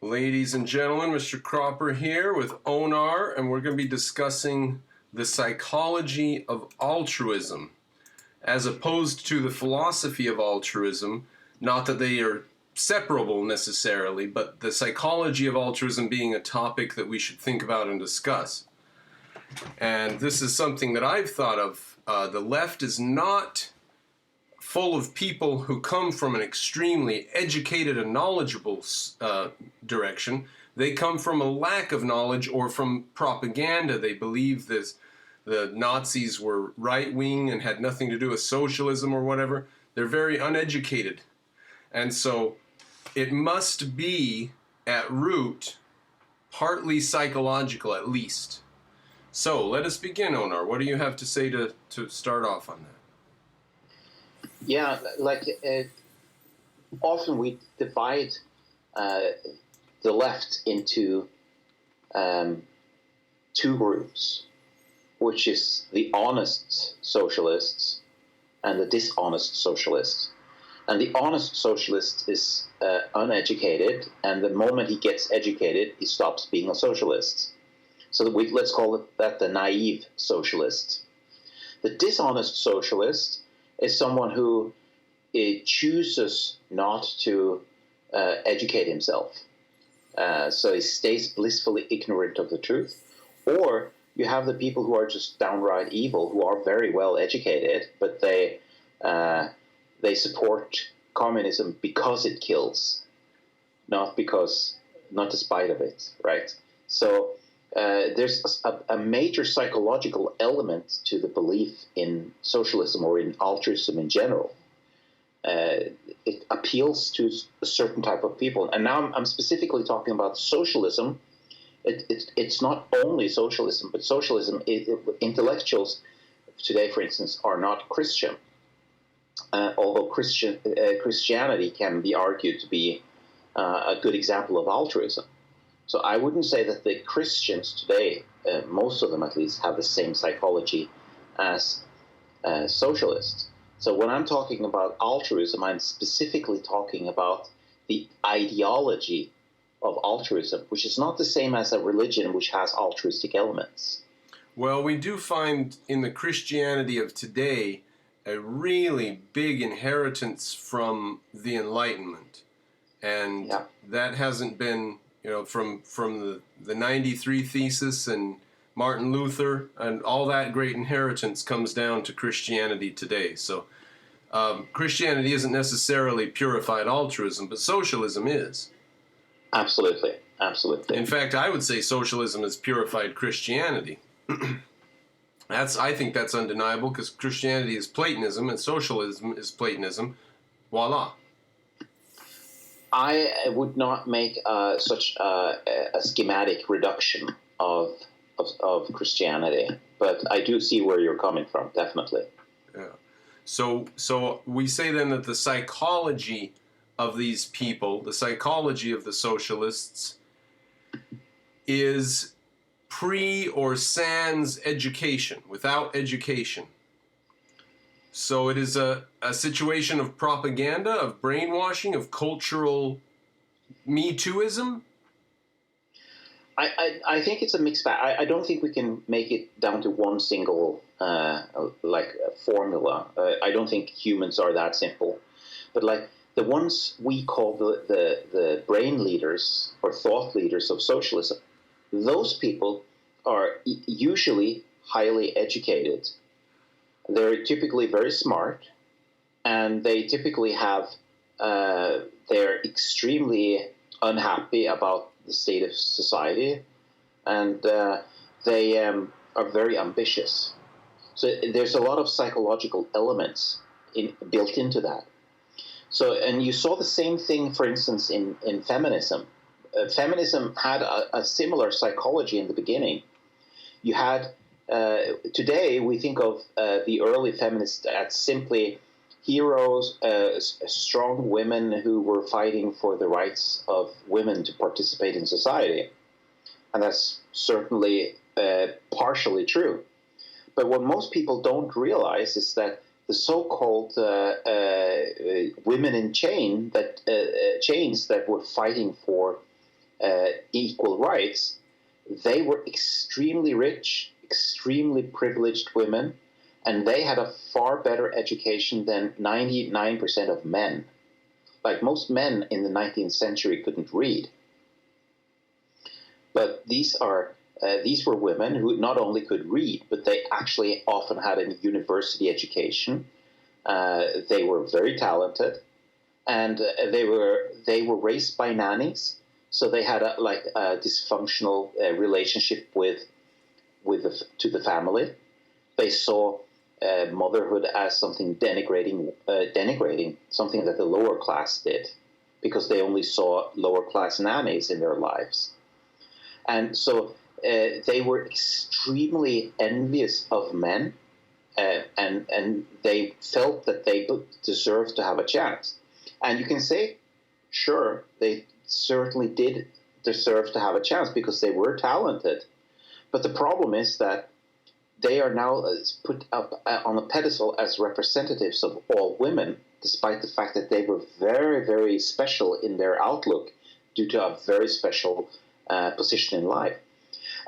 Ladies and gentlemen, Mr. Cropper here with Onar, and we're going to be discussing the psychology of altruism, as opposed to the philosophy of altruism. Not that they are separable necessarily, but the psychology of altruism being a topic that we should think about and discuss. And this is something that I've thought of. The left is not full of people who come from an extremely educated and knowledgeable direction. They come from a lack of knowledge or from propaganda. They believe the Nazis were right-wing and had nothing to do with socialism or whatever. They're very uneducated. And so it must be, at root, partly psychological at least. So let us begin, Onar. What do you have to say to start off on that? Yeah, often we divide the left into two groups, which is the honest socialists and the dishonest socialists. And the honest socialist is uneducated, and the moment he gets educated, he stops being a socialist. So let's call that the naive socialist. The dishonest socialist is someone who chooses not to educate himself. So he stays blissfully ignorant of the truth. Or you have the people who are just downright evil, who are very well educated, but they support communism because it kills, not despite of it, right? So there's a major psychological element to the belief in socialism or in altruism in general. It appeals to a certain type of people. And now I'm specifically talking about socialism. It's not only socialism, but socialism, intellectuals today, for instance, are not Christian. Although Christianity can be argued to be a good example of altruism. So I wouldn't say that the Christians today, most of them at least, have the same psychology as socialists. So when I'm talking about altruism, I'm specifically talking about the ideology of altruism, which is not the same as a religion which has altruistic elements. Well, we do find in the Christianity of today a really big inheritance from the Enlightenment. And that hasn't been, from the 93 Thesis and Martin Luther, and all that great inheritance comes down to Christianity today. So Christianity isn't necessarily purified altruism, but socialism is. Absolutely, absolutely. In fact, I would say socialism is purified Christianity. I think that's undeniable, because Christianity is Platonism and socialism is Platonism. Voila. I would not make such a schematic reduction of Christianity, but I do see where you're coming from, definitely. Yeah. So we say then that the psychology of these people, the psychology of the socialists, is pre or sans education, without education. So it is a situation of propaganda, of brainwashing, of cultural Me Tooism? I think it's a mixed bag. I don't think we can make it down to one single formula. I don't think humans are that simple. But the ones we call the brain leaders or thought leaders of socialism, those people are usually highly educated. They're typically very smart, and they typically they're extremely unhappy about the state of society, and they are very ambitious. So there's a lot of psychological elements built into that. So, and you saw the same thing, for instance, in feminism. Feminism had a similar psychology in the beginning. You had today we think of the early feminists as simply heroes, strong women who were fighting for the rights of women to participate in society. And that's certainly partially true. But what most people don't realize is that the so-called women in chains that were fighting for equal rights, they were extremely rich, extremely privileged women, and they had a far better education than 99% of men. Like most men in the 19th century couldn't read. But these were women who not only could read, but they actually often had a university education. They were very talented, and they were raised by nannies, so they had a dysfunctional relationship to the family. They saw motherhood as something denigrating, something that the lower class did, because they only saw lower class nannies in their lives. And so they were extremely envious of men, and they felt that they deserved to have a chance. And you can say, sure, they certainly did deserve to have a chance because they were talented. But the problem is that they are now put up on a pedestal as representatives of all women, despite the fact that they were very, very special in their outlook due to a very special position in life.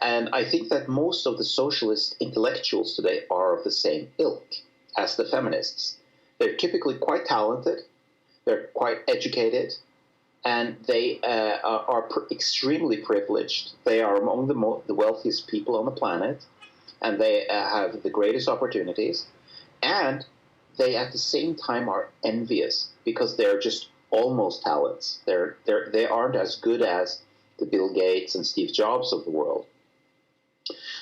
And I think that most of the socialist intellectuals today are of the same ilk as the feminists. They're typically quite talented, they're quite educated, and they are extremely privileged. They are among the wealthiest people on the planet, and they have the greatest opportunities, and they at the same time are envious because they're just almost talents. They aren't as good as the Bill Gates and Steve Jobs of the world.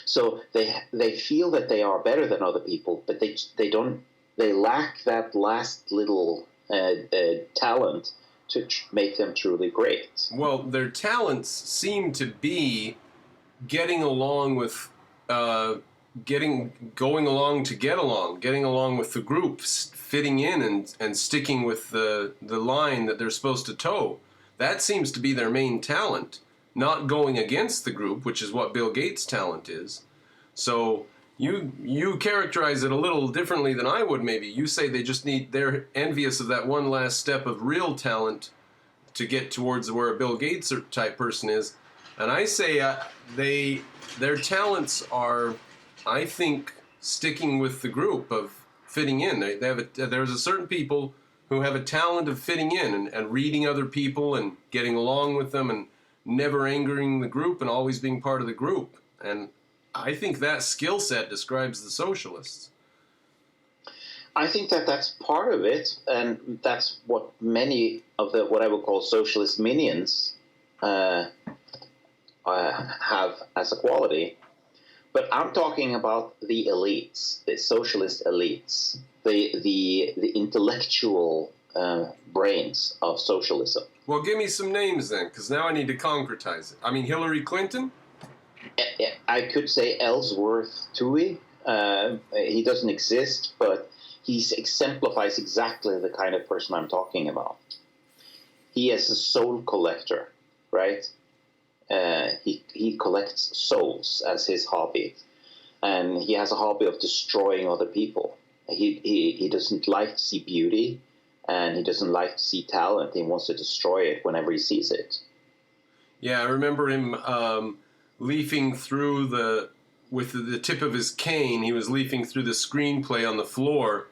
So they feel that they are better than other people, but they lack that last little talent to make them truly great. Well, their talents seem to be getting along with getting along with the groups, fitting in and sticking with the line that they're supposed to toe. That seems to be their main talent, not going against the group, which is what Bill Gates' talent is. So you characterize it a little differently than I would maybe. You say they're envious of that one last step of real talent to get towards where a Bill Gates type person is. And I say their talents are, I think, sticking with the group, of fitting in. There's a certain people who have a talent of fitting in and reading other people and getting along with them and never angering the group and always being part of the group. And I think that skill set describes the socialists. I think that that's part of it, and that's what many of what I would call socialist minions have as a quality. But I'm talking about the elites, the socialist elites, the intellectual brains of socialism. Well, give me some names then, because now I need to concretize it. I mean, Hillary Clinton? I could say Ellsworth Toohey. He doesn't exist, but he exemplifies exactly the kind of person I'm talking about. He is a soul collector, right? He collects souls as his hobby, and he has a hobby of destroying other people. He doesn't like to see beauty, and he doesn't like to see talent. He wants to destroy it whenever he sees it. Yeah, I remember him leafing through with the tip of his cane. He was leafing through the screenplay on the floor,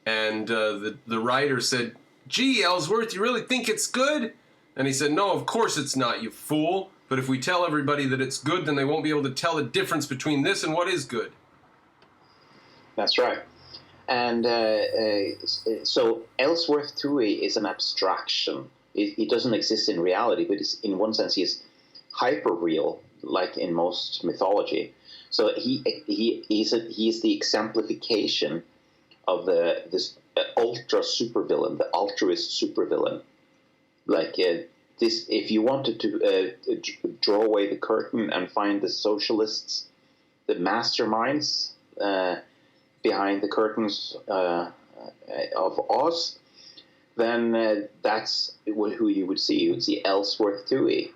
and the writer said, "Gee, Ellsworth, you really think it's good?" And he said, "No, of course it's not, you fool. But if we tell everybody that it's good, then they won't be able to tell the difference between this and what is good." That's right. And so Ellsworth Toohey is an abstraction. He doesn't exist in reality, but in one sense he is hyper-real, like in most mythology. So he is the exemplification of this ultra supervillain, the altruist supervillain. Like this, if you wanted to draw away the curtain and find the socialists, the masterminds behind the curtains of Oz, then that's who you would see. You would see Ellsworth Toohey.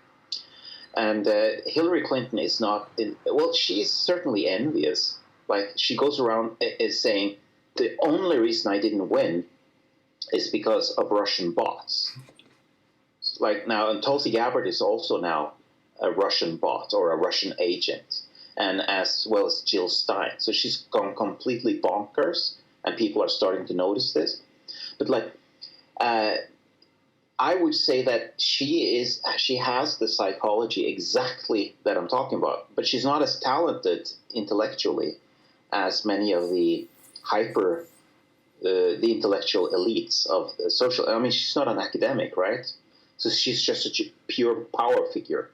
And Hillary Clinton is not, she's certainly envious. Like, she goes around is saying, the only reason I didn't win is because of Russian bots. Like now, and Tulsi Gabbard is also now a Russian bot or a Russian agent, and as well as Jill Stein. So she's gone completely bonkers, and people are starting to notice this. But I would say that she has the psychology exactly that I'm talking about, but she's not as talented intellectually as many of the the intellectual elites of the social. I mean, she's not an academic, right? So she's just a pure power figure.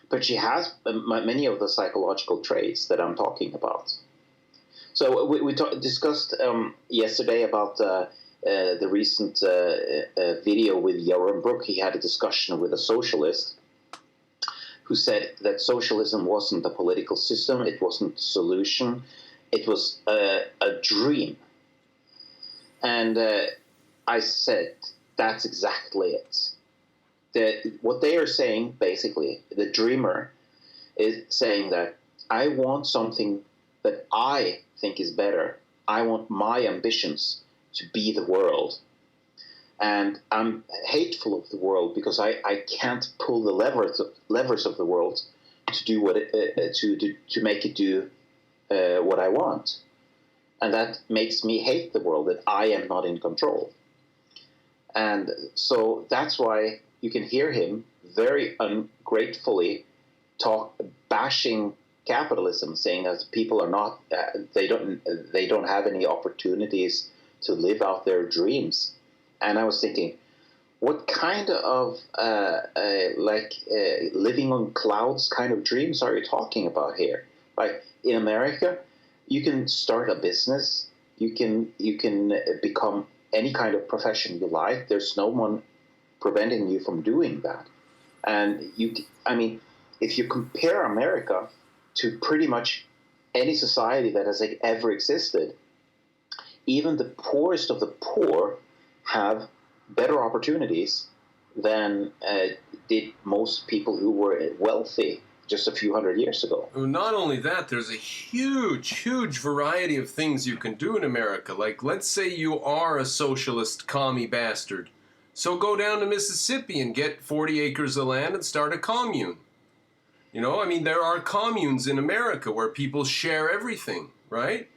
But she has many of the psychological traits that I'm talking about. So we discussed yesterday about the recent video with Yaron Brook. He had a discussion with a socialist who said that socialism wasn't a political system, it wasn't a solution, it was a dream. And I said, that's exactly it. What they are saying, basically, the dreamer is saying that I want something that I think is better. I want my ambitions to be the world. And I'm hateful of the world because I can't pull the levers of the world to do what to make it do what I want. And that makes me hate the world, that I am not in control. And so that's why you can hear him very ungratefully bashing capitalism, saying that people are not, they don't have any opportunities to live out their dreams. And I was thinking, what kind of living on clouds kind of dreams are you talking about here? Like in America, you can start a business, you can become any kind of profession you like. There's no one preventing you from doing that. And if you compare America to pretty much any society that has ever existed, even the poorest of the poor have better opportunities than did most people who were wealthy just a few hundred years ago. Not only that, there's a huge variety of things you can do in America. Like, let's say you are a socialist commie bastard. So go down to Mississippi and get 40 acres of land and start a commune. There are communes in America where people share everything, right?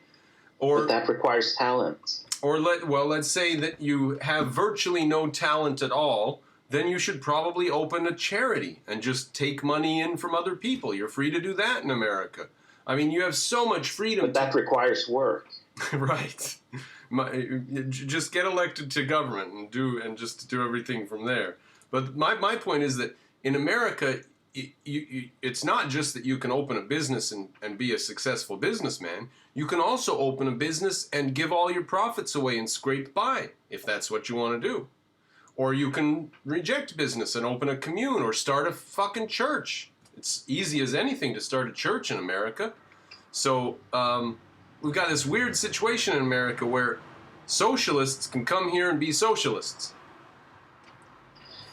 But that requires talent. Or let's say that you have virtually no talent at all, then you should probably open a charity and just take money in from other people. You're free to do that in America. You have so much freedom. But that requires work. Right. Just get elected to government and just do everything from there. But my point is that in America, it's not just that you can open a business and be a successful businessman. You can also open a business and give all your profits away and scrape by, if that's what you want to do. Or you can reject business and open a commune or start a fucking church. It's easy as anything to start a church in America. So we've got this weird situation in America where socialists can come here and be socialists.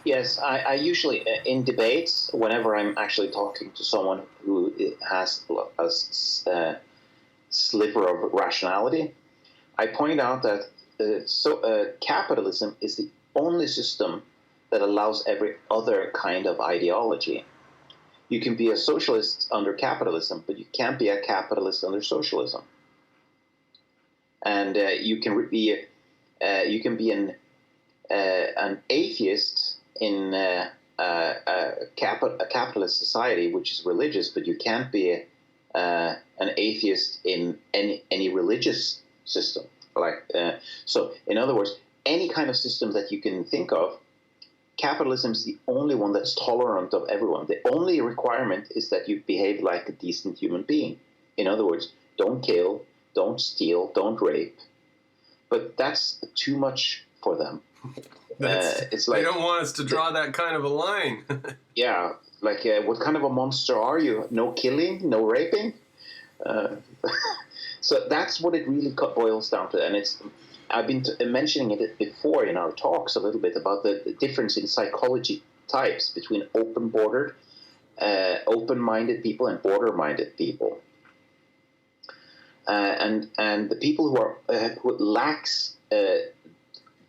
Yes, I usually, in debates, whenever I'm actually talking to someone who has a sliver of rationality, I point out that capitalism is the only system that allows every other kind of ideology. You can be a socialist under capitalism, but you can't be a capitalist under socialism. And you can be an atheist in a capitalist society, which is religious, but you can't be an atheist in any religious system. So, in other words, any kind of system that you can think of, capitalism is the only one that's tolerant of everyone. The only requirement is that you behave like a decent human being. In other words, don't kill, don't steal, don't rape. But that's too much for them. It's like, they don't want us to draw that kind of a line. Yeah, what kind of a monster are you? No killing, no raping? So that's what it really boils down to. And I've been mentioning it before in our talks a little bit about the difference in psychology types between open-minded people and border-minded people. And the people who lacks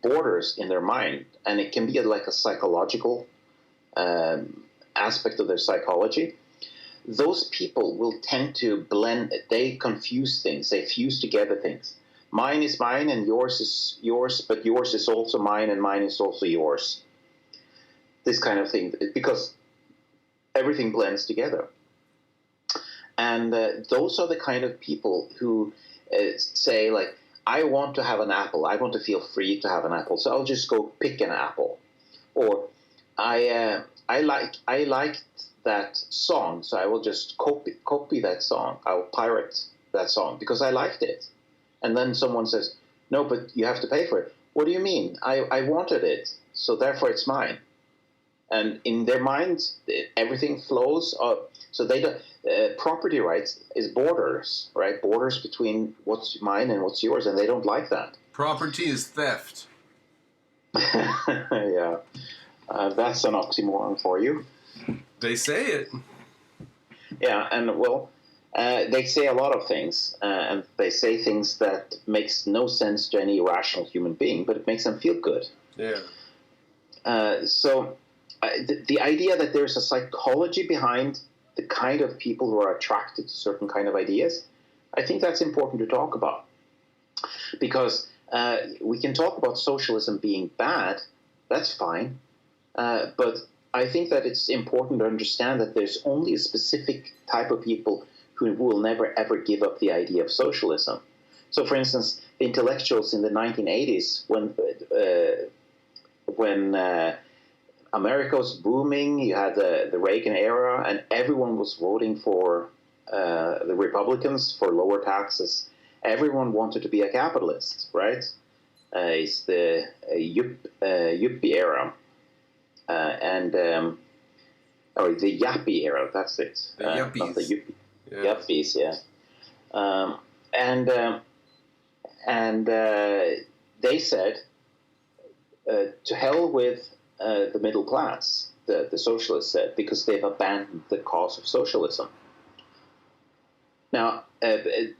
borders in their mind, and it can be like a psychological aspect of their psychology, those people will tend to blend. They confuse things. They fuse together things. Mine is mine and yours is yours, but yours is also mine and mine is also yours. This kind of thing, because everything blends together. And those are the kind of people who say, like, I want to have an apple. I want to feel free to have an apple, so I'll just go pick an apple. Or I liked that song, so I will just copy that song. I'll pirate that song because I liked it. And then someone says, no, but you have to pay for it. What do you mean? I wanted it, so therefore it's mine. And in their minds, everything flows up. So they don't. Property rights is borders, right? Borders between what's mine and what's yours, and they don't like that. Property is theft. Yeah, that's an oxymoron for you. They say it. Yeah, and well, they say a lot of things, and they say things that makes no sense to any rational human being, but it makes them feel good. Yeah. So the idea that there's a psychology behind the kind of people who are attracted to certain kind of ideas, I think that's important to talk about. Because we can talk about socialism being bad, that's fine, but I think that it's important to understand that there's only a specific type of people who will never ever give up the idea of socialism. So for instance, the intellectuals in the 1980s, when America was booming, you had the Reagan era, and everyone was voting for the Republicans for lower taxes. Everyone wanted to be a capitalist, right? It's the yuppie era, or the yappie era. That's it. The yuppies. Not the yuppie. Yeah. Yuppies, yeah. And they said, to hell with the middle class, the socialists said, because they've abandoned the cause of socialism. Now,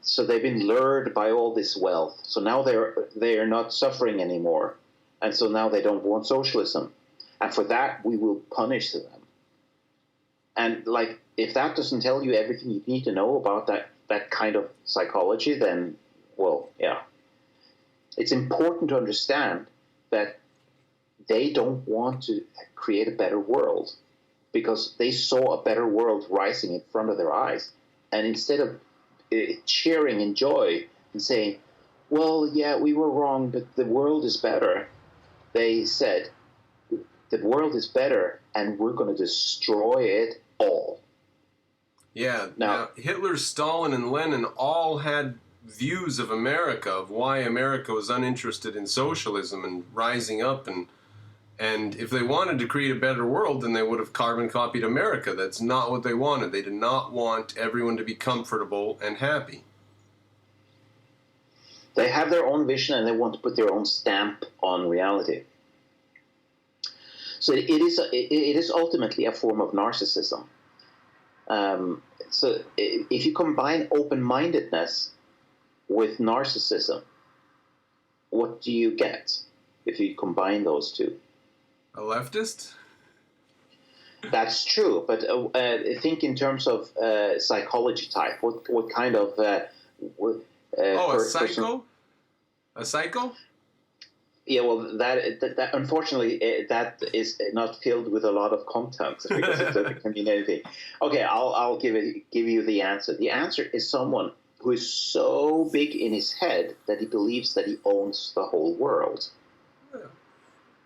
so they've been lured by all this wealth. So now they are not suffering anymore, and so now they don't want socialism, and for that we will punish them. And like, if that doesn't tell you everything you need to know about that kind of psychology, then well, yeah, it's important to understand that they don't want to create a better world because they saw a better world rising in front of their eyes. And instead of cheering in joy and saying, well, yeah, we were wrong, but the world is better, they said, the world is better and we're going to destroy it all. Yeah. Now, Hitler, Stalin, and Lenin all had views of America, of why America was uninterested in socialism and rising up, and if they wanted to create a better world, then they would have carbon copied America. That's not what they wanted. They did not want everyone to be comfortable and happy. They have their own vision and they want to put their own stamp on reality. So it is ultimately a form of narcissism. So if you combine open-mindedness with narcissism, what do you get if you combine those two? A leftist? That's true, but think in terms of psychology type. What kind of a psycho? A psycho? Yeah, well, that unfortunately that is not filled with a lot of context because it doesn't mean anything. Okay, I'll give you the answer. The answer is someone who is so big in his head that he believes that he owns the whole world. Yeah.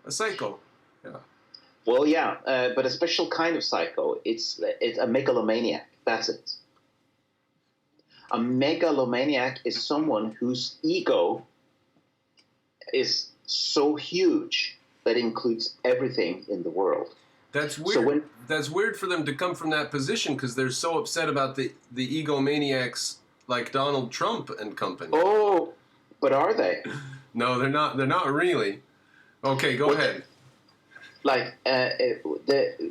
A psycho. Yeah. Well, yeah, but a special kind of psycho. It's a megalomaniac. That's it. A megalomaniac is someone whose ego is so huge that it includes everything in the world. That's weird. That's weird for them to come from that position because they're so upset about the egomaniacs like Donald Trump and company. Oh, but are they? No, they're not. They're not really. Okay, go ahead. Like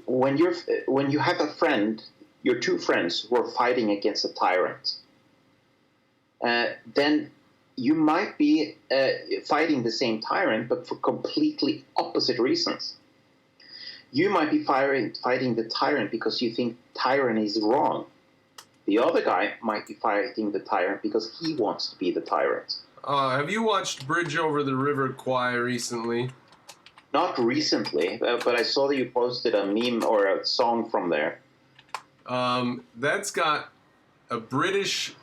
when you have a friend, your two friends who are fighting against a tyrant, then you might be fighting the same tyrant, but for completely opposite reasons. You might be fighting the tyrant because you think tyranny is wrong. The other guy might be fighting the tyrant because he wants to be the tyrant. Have you watched Bridge Over the River Kwai recently? Not recently, but I saw that you posted a meme or a song from there. That's got a British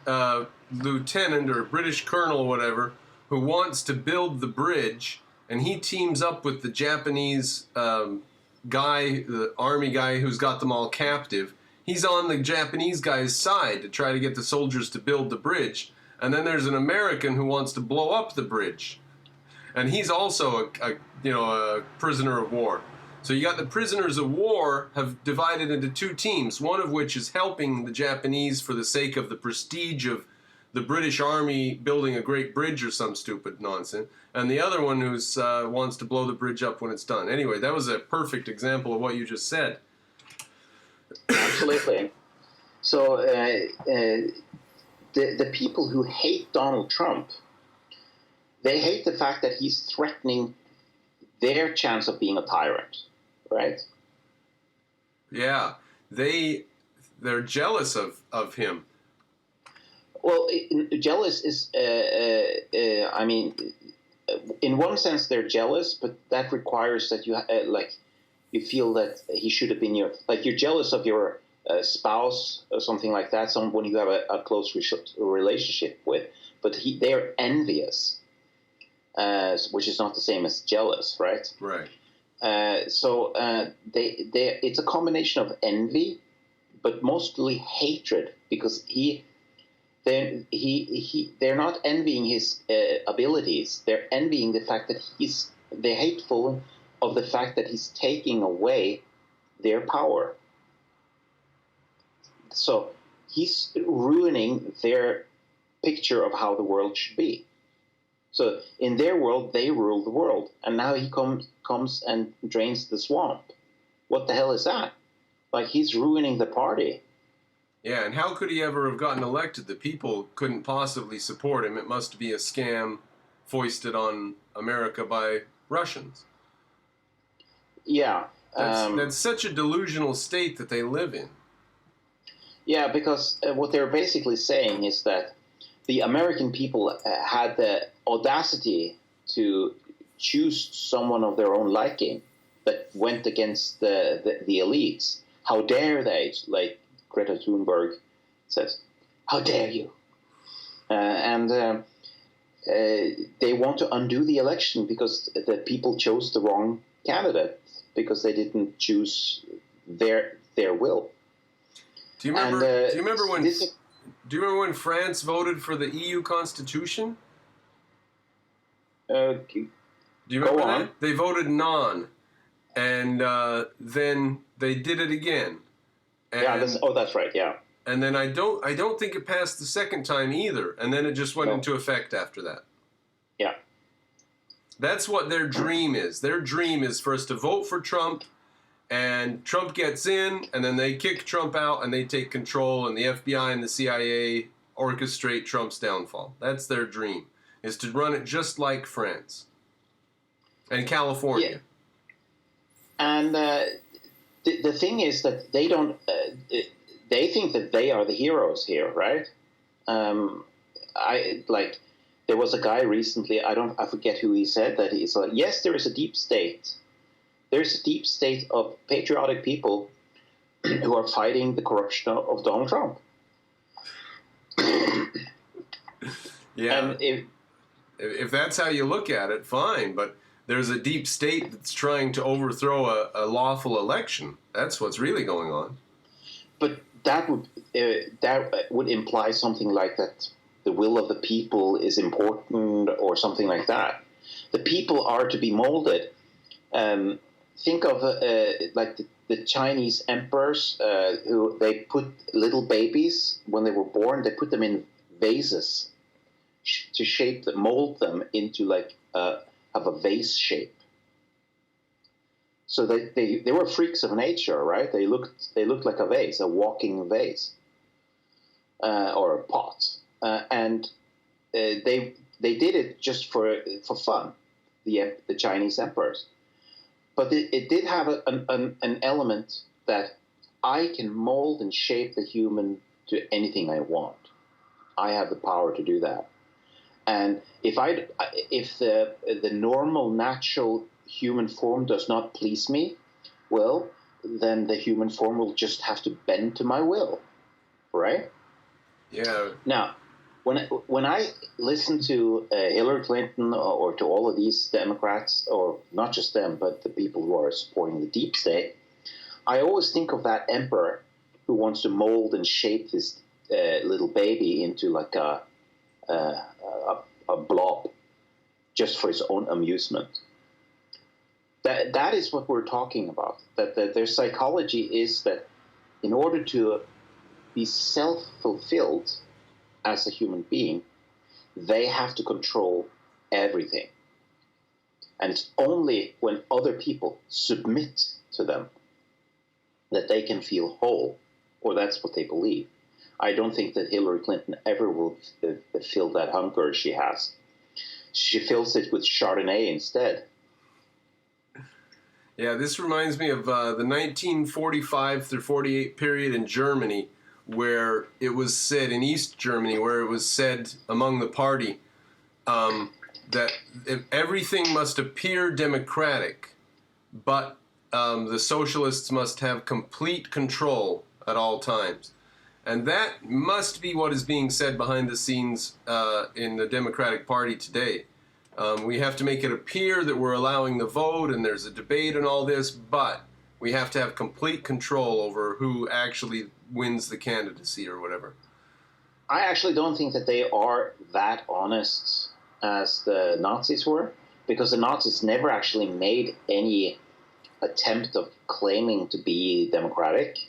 lieutenant or a British colonel or whatever who wants to build the bridge, and he teams up with the Japanese guy, the army guy who's got them all captive. He's on the Japanese guy's side to try to get the soldiers to build the bridge. And then there's an American who wants to blow up the bridge. And he's also a prisoner of war. So you got the prisoners of war have divided into two teams, one of which is helping the Japanese for the sake of the prestige of the British Army building a great bridge or some stupid nonsense, and the other one who's wants to blow the bridge up when it's done. Anyway, that was a perfect example of what you just said. Absolutely. So the people who hate Donald Trump, they hate the fact that he's threatening their chance of being a tyrant, right? Yeah, they're jealous of him. Well, jealous is, I mean, in one sense they're jealous, but that requires that you feel that he should have been you're jealous of your spouse or something like that, someone you have a close relationship with, but they're envious, which is not the same as jealous, right? Right. So it's a combination of envy, but mostly hatred, because they're not envying his abilities. They're envying the fact that they're hateful of the fact that he's taking away their power. So he's ruining their picture of how the world should be. So in their world, they rule the world, and now he comes and drains the swamp. What the hell is that? Like, he's ruining the party. Yeah, and how could he ever have gotten elected? The people couldn't possibly support him. It must be a scam foisted on America by Russians. Yeah. That's such a delusional state that they live in. Yeah, because what they're basically saying is that the American people had the audacity to choose someone of their own liking that went against the elites. How dare they? Like Greta Thunberg says, how dare you? And they want to undo the election because the people chose the wrong candidate, because they didn't choose their will. Do you remember when France voted for the EU Constitution? Do you remember that? They voted non, and then they did it again. And, yeah, that's right. Yeah. And then I don't think it passed the second time either, and then it just went into effect after that. Yeah. That's what their dream is. Their dream is for us to vote for Trump, and Trump gets in, and then they kick Trump out, and they take control, and the FBI and the CIA orchestrate Trump's downfall. That's their dream, is to run it just like France and California. Yeah. And the thing is that they don't. They think that they are the heroes here, right? There was a guy recently. I forget who he said that he's like, yes, there is a deep state. There's a deep state of patriotic people who are fighting the corruption of Donald Trump. Yeah. And if that's how you look at it, fine. But there's a deep state that's trying to overthrow a lawful election. That's what's really going on. But that would imply something like that the will of the people is important, or something like that. The people are to be molded. Think of the Chinese emperors who they put little babies when they were born. They put them in vases to mold them into have a vase shape. So they were freaks of nature, right? They looked like a vase, a walking vase, or a pot, and they did it just for fun. The Chinese emperors. but it did have an element that I can mold and shape the human to anything I want. I have the power to do that. And if the normal, natural human form does not please me, well, then the human form will just have to bend to my will, right? Yeah. Now, when I listen to Hillary Clinton or to all of these Democrats, or not just them, but the people who are supporting the deep state, I always think of that emperor who wants to mold and shape this little baby into like a blob just for his own amusement. That is what we're talking about. That their psychology is that in order to be self-fulfilled as a human being, they have to control everything. And it's only when other people submit to them that they can feel whole, or that's what they believe. I don't think that Hillary Clinton ever will fill that hunger she has. She fills it with Chardonnay instead. Yeah, this reminds me of the 1945 through 48 period in Germany, where it was said, in East Germany, where it was said among the party that everything must appear democratic, but the socialists must have complete control at all times. And that must be what is being said behind the scenes in the Democratic Party today. We have to make it appear that we're allowing the vote and there's a debate and all this, but we have to have complete control over who actually wins the candidacy or whatever. I actually don't think that they are that honest as the Nazis were, because the Nazis never actually made any attempt of claiming to be democratic.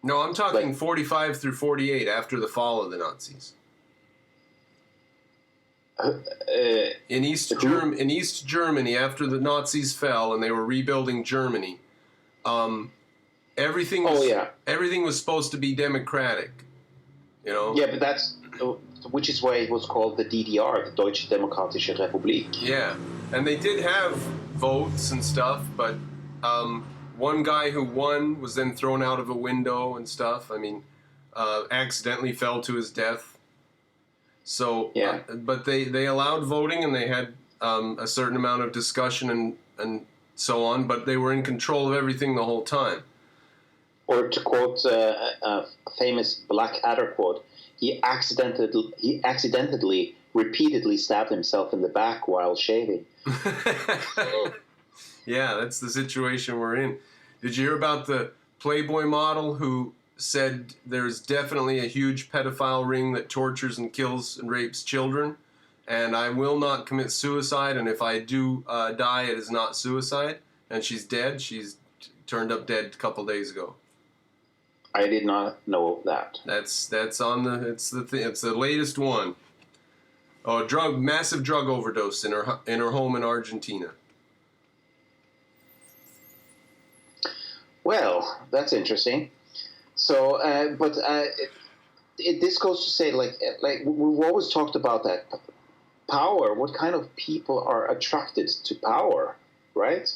No, I'm talking 45 through 48, after the fall of the Nazis. In East Germany, after the Nazis fell and they were rebuilding Germany, everything was supposed to be democratic. You know? Yeah, but that's which is why it was called the DDR, the Deutsche Demokratische Republik. Yeah, and they did have votes and stuff, but one guy who won was then thrown out of a window and stuff. I mean, accidentally fell to his death. So, yeah. But they allowed voting, and they had a certain amount of discussion and so on, but they were in control of everything the whole time. Or to quote a famous Blackadder quote, he accidentally repeatedly stabbed himself in the back while shaving. Yeah, that's the situation we're in. Did you hear about the Playboy model who said there's definitely a huge pedophile ring that tortures and kills and rapes children, and I will not commit suicide, and if I do die, it is not suicide, and she's dead. She's turned up dead a couple days ago. I did not know that. That's on the it's the latest one. Oh, massive drug overdose in her home in Argentina. Well, that's interesting. So, this goes to say, like we've always talked about that power. What kind of people are attracted to power, right?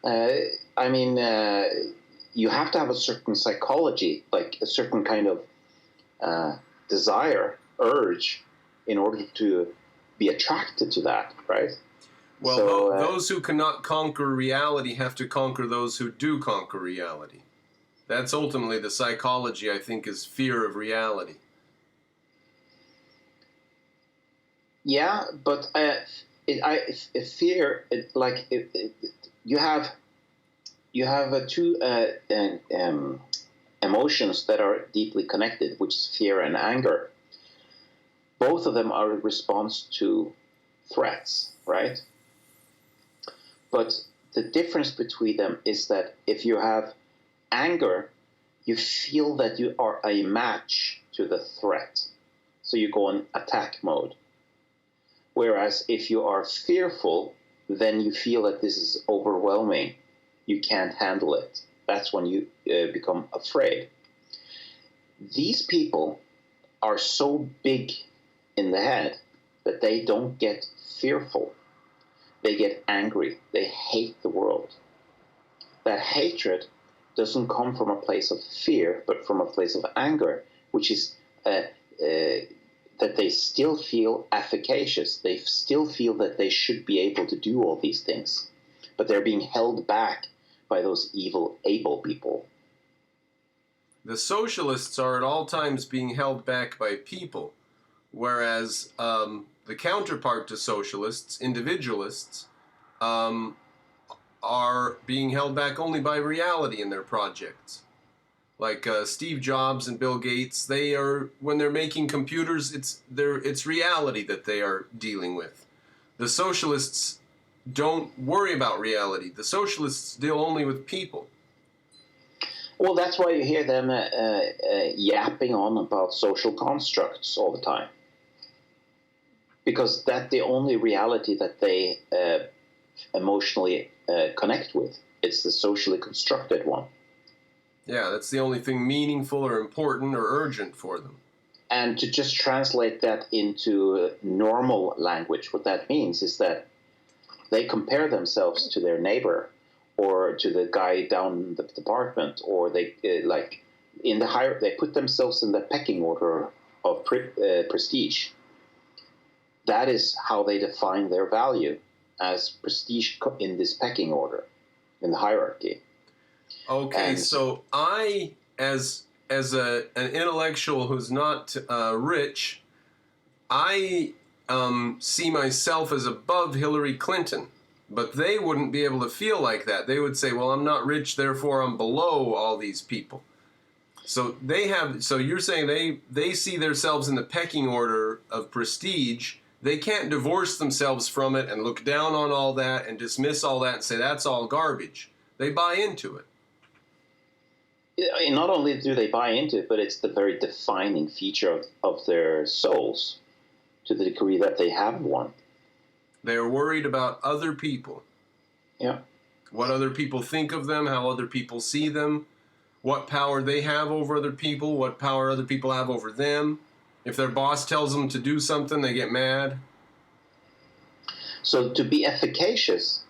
I mean, you have to have a certain psychology, like a certain kind of urge, in order to be attracted to that, right? Well, so, those who cannot conquer reality have to conquer those who do conquer reality. That's ultimately the psychology, I think, is fear of reality. Yeah, but fear, you have two emotions that are deeply connected, which is fear and anger. Both of them are a response to threats, right? But the difference between them is that if you have anger, you feel that you are a match to the threat. So you go in attack mode. Whereas if you are fearful, then you feel that this is overwhelming. You can't handle it. That's when you become afraid. These people are so big in the head that they don't get fearful. they get angry. They hate the world. That hatred doesn't come from a place of fear, but from a place of anger, which is that they still feel efficacious. They still feel that they should be able to do all these things, but they're being held back by those evil, able people. The socialists are at all times being held back by people, whereas the counterpart to socialists, individualists, are being held back only by reality in their projects. Like Steve Jobs and Bill Gates, they are, when they're making computers, it's reality that they are dealing with. The socialists don't worry about reality. The socialists deal only with people. Well, that's why you hear them yapping on about social constructs all the time. Because that's the only reality that they emotionally connect with. It's the socially constructed one. Yeah, that's the only thing meaningful or important or urgent for them. And to just translate that into normal language, what that means is that they compare themselves to their neighbor or to the guy down the department, or they they put themselves in the pecking order of prestige. That is how they define their value, as prestige in this pecking order, in the hierarchy. Okay, and so I, as an intellectual who's not rich, I see myself as above Hillary Clinton, but they wouldn't be able to feel like that. They would say, well, I'm not rich, therefore I'm below all these people. So you're saying they see themselves in the pecking order of prestige. They can't divorce themselves from it and look down on all that and dismiss all that and say that's all garbage. They buy into it. Not only do they buy into it, but it's the very defining feature of their souls, to the degree that they have one. They're worried about other people. Yeah. What other people think of them, how other people see them, what power they have over other people, what power other people have over them. If their boss tells them to do something, they get mad. So to be efficacious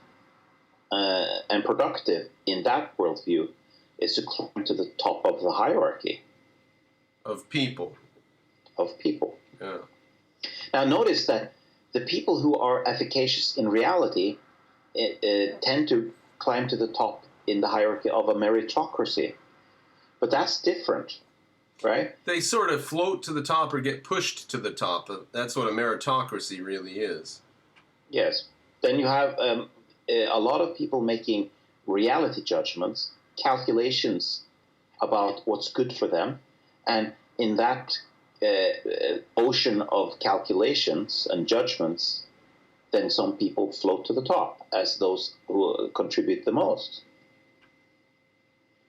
and productive in that worldview is to climb to the top of the hierarchy. Of people. Of people. Yeah. Now notice that the people who are efficacious in reality tend to climb to the top in the hierarchy of a meritocracy. But that's different, right? They sort of float to the top or get pushed to the top. That's what a meritocracy really is. Yes. Then you have a lot of people making reality judgments, calculations about what's good for them. And in that ocean of calculations and judgments, then some people float to the top as those who contribute the most.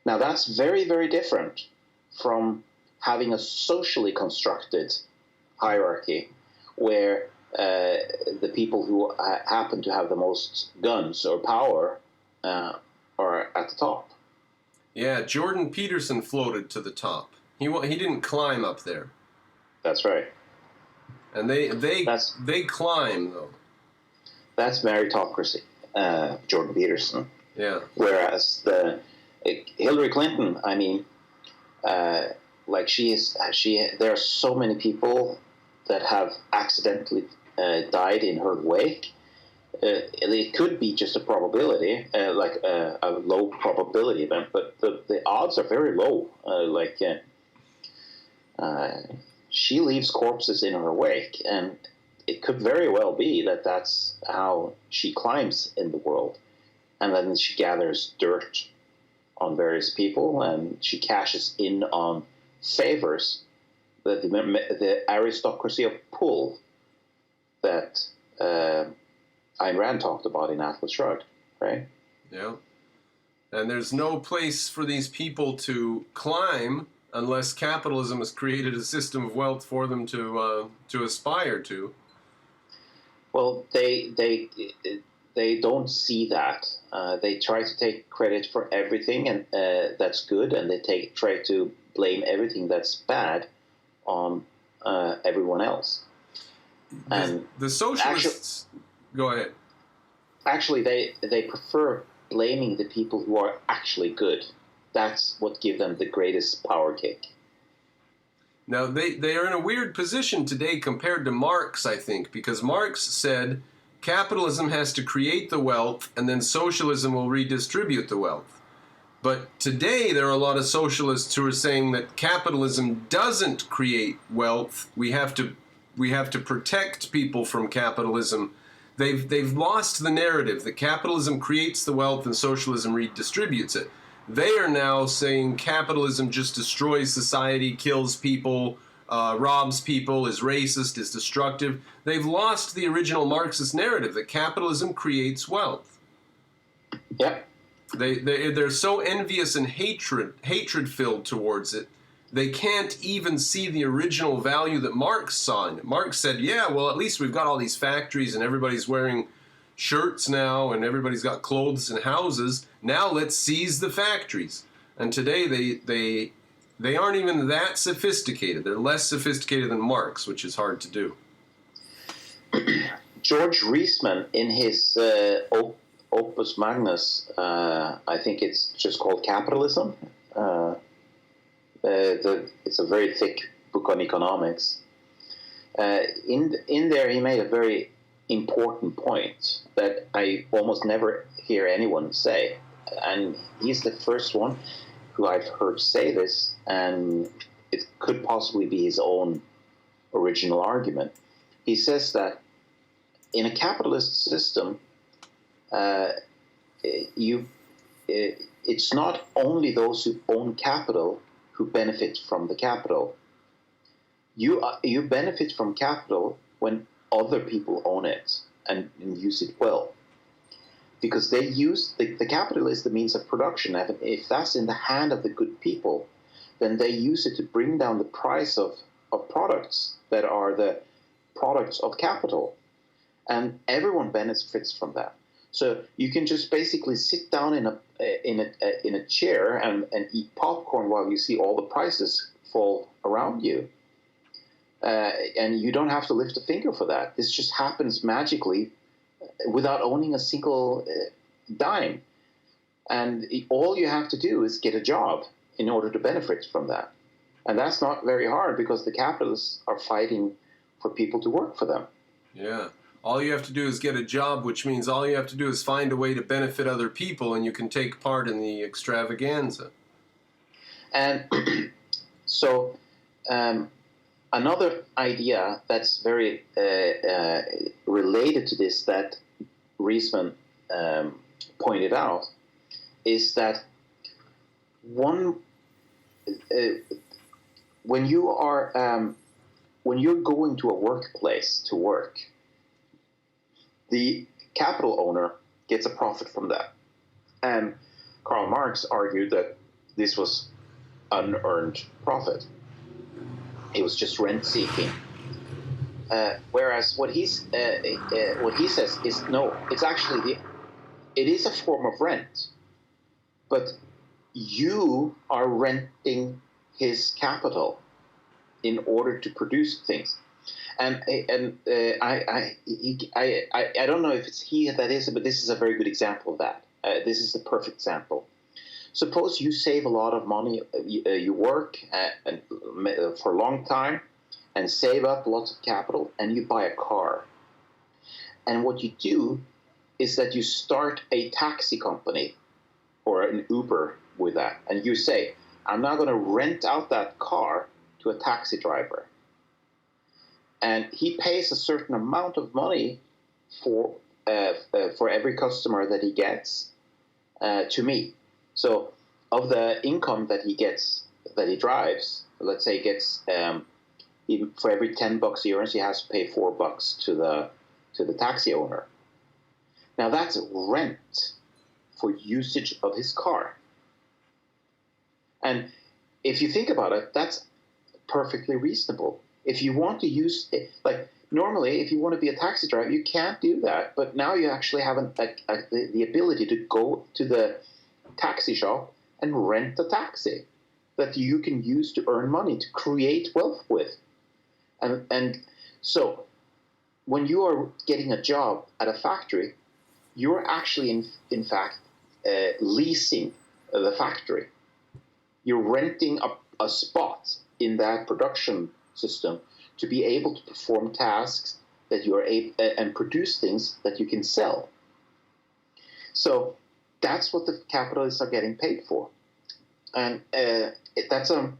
Now that's very, very different from having a socially constructed hierarchy where the people who happen to have the most guns or power are at the top. Yeah, Jordan Peterson floated to the top. He didn't climb up there. That's right. And they climb, though. That's meritocracy, Jordan Peterson. Yeah. Whereas Hillary Clinton, I mean, there are so many people that have accidentally died in her wake. It could be just a probability, like a low probability event, but the odds are very low. She leaves corpses in her wake, and it could very well be that that's how she climbs in the world. And then she gathers dirt on various people, and she cashes in on favors, the aristocracy of pull that Ayn Rand talked about in Atlas Shrugged, right? Yeah. And there's no place for these people to climb unless capitalism has created a system of wealth for them to aspire to. Well, they don't see that. They try to take credit for everything and that's good, and they try to blame everything that's bad on everyone else. And the socialists... Go ahead. Actually, they prefer blaming the people who are actually good. That's what gives them the greatest power kick. Now, they are in a weird position today compared to Marx, I think, because Marx said capitalism has to create the wealth and then socialism will redistribute the wealth. But today there are a lot of socialists who are saying that capitalism doesn't create wealth. We have to protect people from capitalism. They've lost the narrative that capitalism creates the wealth and socialism redistributes it. They are now saying capitalism just destroys society, kills people, robs people, is racist, is destructive. They've lost the original Marxist narrative that capitalism creates wealth. Yep. They're so envious and hatred filled towards it. They can't even see the original value that Marx saw in it. Marx said, yeah, well, at least we've got all these factories and everybody's wearing shirts now and everybody's got clothes and houses. Now let's seize the factories. And today they aren't even that sophisticated. They're less sophisticated than Marx, which is hard to do. George Reisman, in his Opus Magnus, I think it's just called Capitalism. It's a very thick book on economics. In there, he made a very important point that I almost never hear anyone say, and he's the first one who I've heard say this, and it could possibly be his own original argument. He says that in a capitalist system, it's not only those who own capital who benefit from the capital. You benefit from capital when other people own it and use it well, because they use the capital is the means of production. If that's in the hand of the good people, then they use it to bring down the price of products that are the products of capital, and everyone benefits from that. So you can just basically sit down in a chair and eat popcorn while you see all the prices fall around you. And you don't have to lift a finger for that. This just happens magically without owning a single dime. And all you have to do is get a job in order to benefit from that. And that's not very hard because the capitalists are fighting for people to work for them. Yeah. All you have to do is get a job, which means all you have to do is find a way to benefit other people, and you can take part in the extravaganza. And so another idea that's very related to this that Reisman pointed out is that when you're going to a workplace to work, the capital owner gets a profit from that. And Karl Marx argued that this was unearned profit. It was just rent seeking. Whereas what he says is no, it's actually it is a form of rent, but you are renting his capital in order to produce things. And I don't know if it's he that is, but this is a very good example of that. This is the perfect example. Suppose you save a lot of money, you work for a long time and save up lots of capital, and you buy a car. And what you do is that you start a taxi company or an Uber with that, and you say, I'm now going to rent out that car to a taxi driver. And he pays a certain amount of money for every customer that he gets to me. So of the income that he gets, that he drives, let's say he gets for every $10 he earns, he has to pay $4 to the taxi owner. Now that's rent for usage of his car. And if you think about it, that's perfectly reasonable. If you want to use it, like normally, if you want to be a taxi driver, you can't do that. But now you actually have the ability to go to the taxi shop and rent a taxi that you can use to earn money, to create wealth with. And so when you are getting a job at a factory, you're actually, in fact, leasing the factory. You're renting a spot in that production system to be able to perform tasks that you are able and produce things that you can sell. So that's what the capitalists are getting paid for, and that's an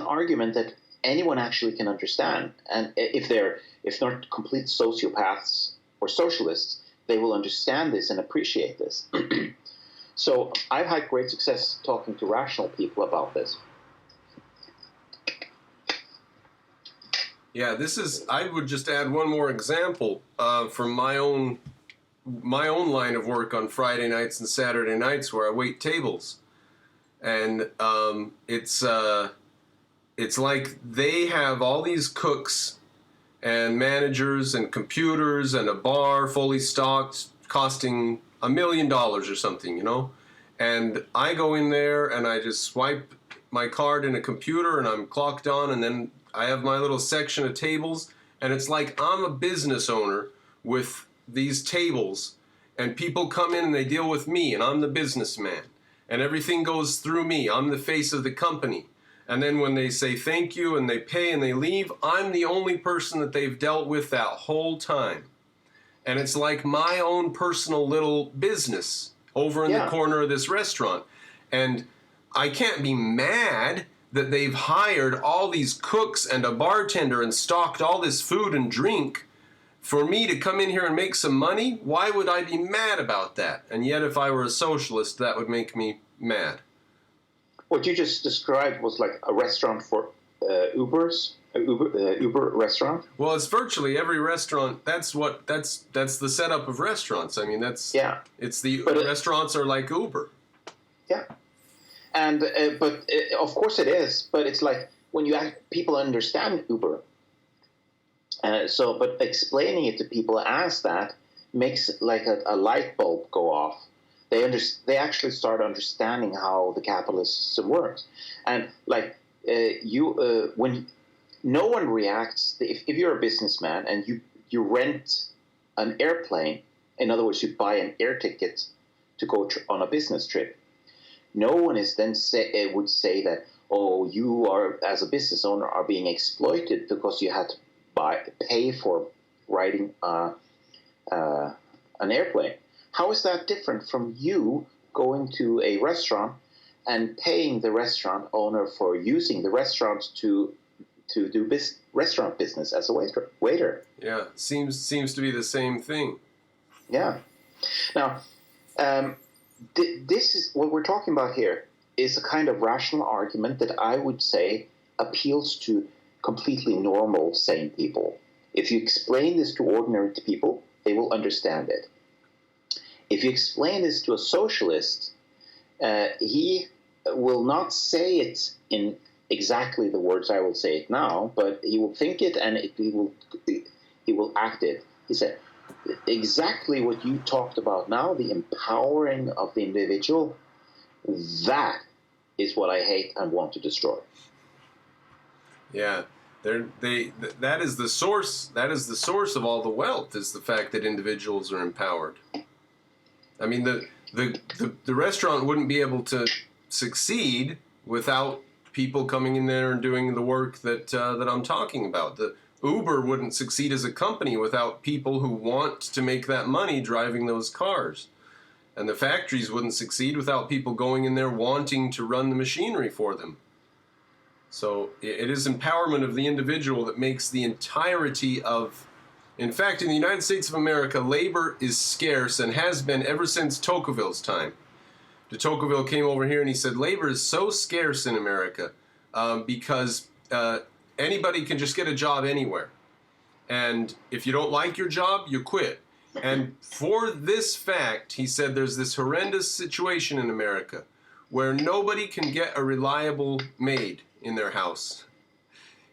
argument that anyone actually can understand. And if not complete sociopaths or socialists, they will understand this and appreciate this. So I've had great success talking to rational people about this. Yeah, I would just add one more example from my own line of work on Friday nights and Saturday nights, where I wait tables, and it's like they have all these cooks and managers and computers and a bar fully stocked, costing $1 million or something, you know, and I go in there and I just swipe my card in a computer and I'm clocked on, and then I have my little section of tables, and it's like I'm a business owner with these tables, and people come in and they deal with me, and I'm the businessman, and everything goes through me. I'm the face of the company. And then when they say thank you and they pay and they leave, I'm the only person that they've dealt with that whole time. And it's like my own personal little business over in the corner of this restaurant. And I can't be mad that they've hired all these cooks and a bartender and stocked all this food and drink for me to come in here and make some money. Why would I be mad about that? And yet if I were a socialist, that would make me mad. What you just described was like a restaurant for Uber restaurant. Well, it's virtually every restaurant. That's the setup of restaurants. I mean, it's restaurants are like Uber. Yeah, and but of course it is. But it's like when people understand Uber. But explaining it to people as that makes like a light bulb go off. They actually start understanding how the capitalist system works, and like when no one reacts. If you're a businessman and you rent an airplane, in other words, you buy an air ticket to go on a business trip, no one is then would say that, oh, you are, as a business owner, are being exploited because you had to pay for riding an airplane. How is that different from you going to a restaurant and paying the restaurant owner for using the restaurant to do restaurant business as a waiter? Yeah, seems to be the same thing. Yeah. Now, this is what we're talking about here is a kind of rational argument that I would say appeals to completely normal, sane people. If you explain this to ordinary people, they will understand it. If you explain this to a socialist, he will not say it in exactly the words I will say it now, but he will think it and he will act it. He said, exactly what you talked about now, the empowering of the individual, that is what I hate and want to destroy. Yeah, that is the source. That is the source of all the wealth. Is the fact that individuals are empowered. I mean, the restaurant wouldn't be able to succeed without people coming in there and doing the work that I'm talking about. The Uber wouldn't succeed as a company without people who want to make that money driving those cars. And the factories wouldn't succeed without people going in there wanting to run the machinery for them. So it is empowerment of the individual that makes the entirety of... In fact, in the United States of America, labor is scarce and has been ever since Tocqueville's time. De Tocqueville came over here and he said, labor is so scarce in America because anybody can just get a job anywhere. And if you don't like your job, you quit. And for this fact, he said, there's this horrendous situation in America where nobody can get a reliable maid in their house.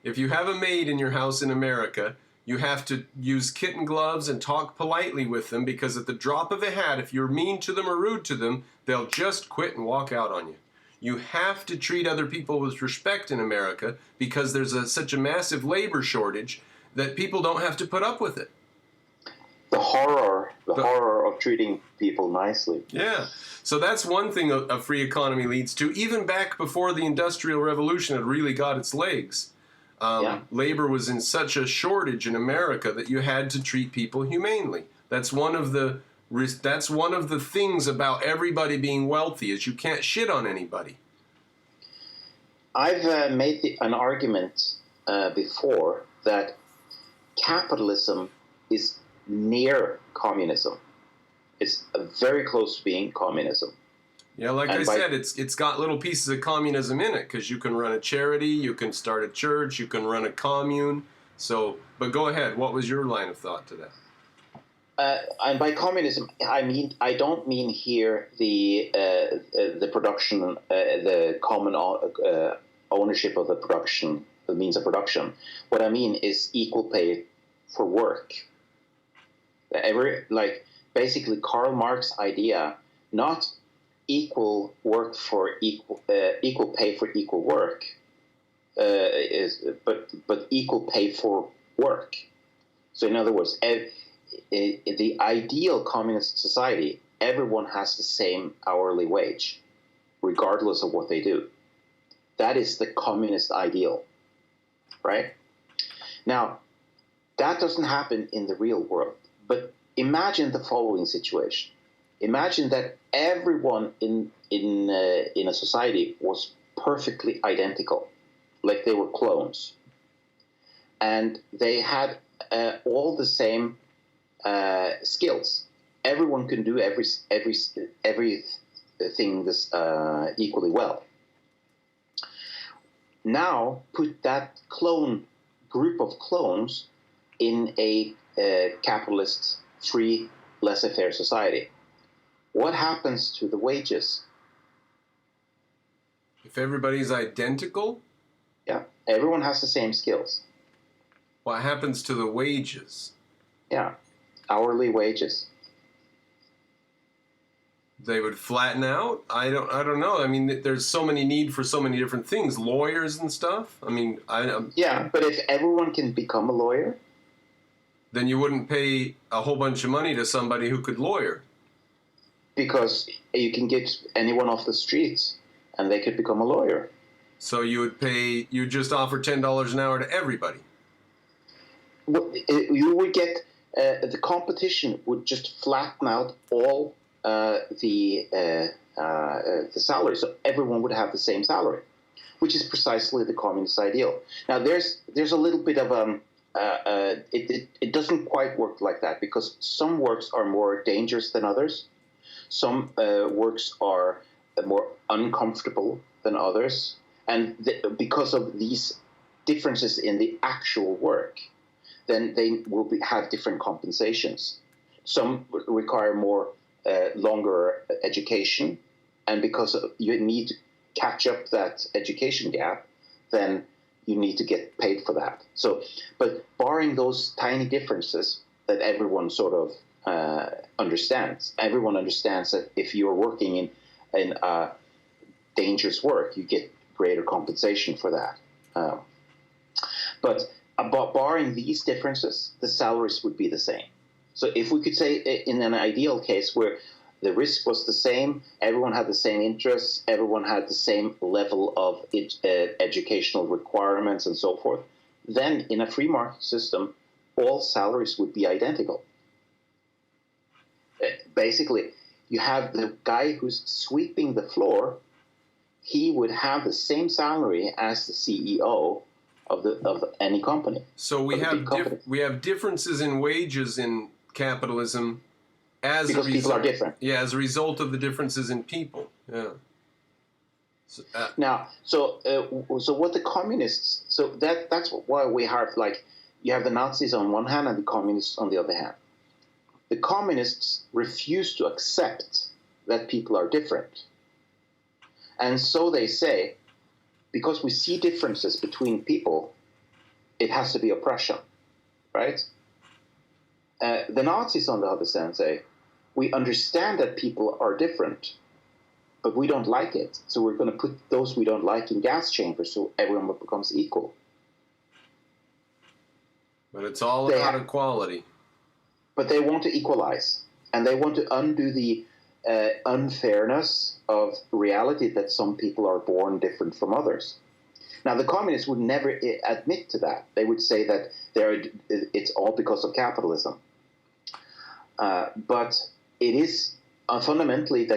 If you have a maid in your house in America, you have to use kitten gloves and talk politely with them, because at the drop of a hat, if you're mean to them or rude to them, they'll just quit and walk out on you. You have to treat other people with respect in America because there's such a massive labor shortage that people don't have to put up with it. the horror of treating people nicely. Yeah. So that's one thing a free economy leads to. Even back before the Industrial Revolution had really got its legs, labor was in such a shortage in America that you had to treat people humanely. That's one of the things about everybody being wealthy, is you can't shit on anybody. I've made an argument before that capitalism is near communism. It's very close to being communism. Yeah, like I said, it's got little pieces of communism in it, because you can run a charity, you can start a church, you can run a commune. So, but go ahead. What was your line of thought to that? And by communism, I don't mean here the production, the common ownership of the production, the means of production. What I mean is equal pay for work. Basically Karl Marx's idea, not equal work for equal pay for equal work, but equal pay for work. So in other words, the ideal communist society, everyone has the same hourly wage, regardless of what they do. That is the communist ideal, right? Now, that doesn't happen in the real world, but imagine the following situation. Imagine that everyone in a society was perfectly identical, like they were clones, and they had all the same skills. Everyone can do everything this equally well. Now put that group of clones in a capitalist, free, laissez-faire society. What happens to the wages? If everybody's identical? Yeah, everyone has the same skills. What happens to the wages? Yeah, hourly wages. They would flatten out? I don't know. I mean, there's so many need for so many different things, lawyers and stuff. I mean, yeah, but if everyone can become a lawyer, then you wouldn't pay a whole bunch of money to somebody who could lawyer. Because you can get anyone off the streets and they could become a lawyer. So you just offer $10 an hour to everybody. You would get, the competition would just flatten out all the salaries. So everyone would have the same salary, which is precisely the communist ideal. Now there's a little bit of it doesn't quite work like that, because some works are more dangerous than others. Some works are more uncomfortable than others, and because of these differences in the actual work, then they will have different compensations. Some require more longer education, and because you need to catch up that education gap, then you need to get paid for that. So, but barring those tiny differences that everyone sort of understands, everyone understands that if you're working in dangerous work, you get greater compensation for that. But barring these differences, the salaries would be the same. So if we could say in an ideal case where the risk was the same, everyone had the same interests, everyone had the same level of educational requirements and so forth, then in a free market system, all salaries would be identical. Basically, you have the guy who's sweeping the floor, he would have the same salary as the CEO of any company. So we have differences in wages in capitalism because people are different. Yeah, as a result of the differences in people. Yeah. So, so what the communists? So that's why we have, like, you have the Nazis on one hand and the communists on the other hand. The communists refuse to accept that people are different, and so they say, because we see differences between people, it has to be oppression, right? The Nazis, on the other hand, say, we understand that people are different, but we don't like it, so we're going to put those we don't like in gas chambers so everyone becomes equal. But it's all about equality. but they want to equalize, and they want to undo the unfairness of reality that some people are born different from others. Now, the communists would never admit to that. They would say that it's all because of capitalism. But it is fundamentally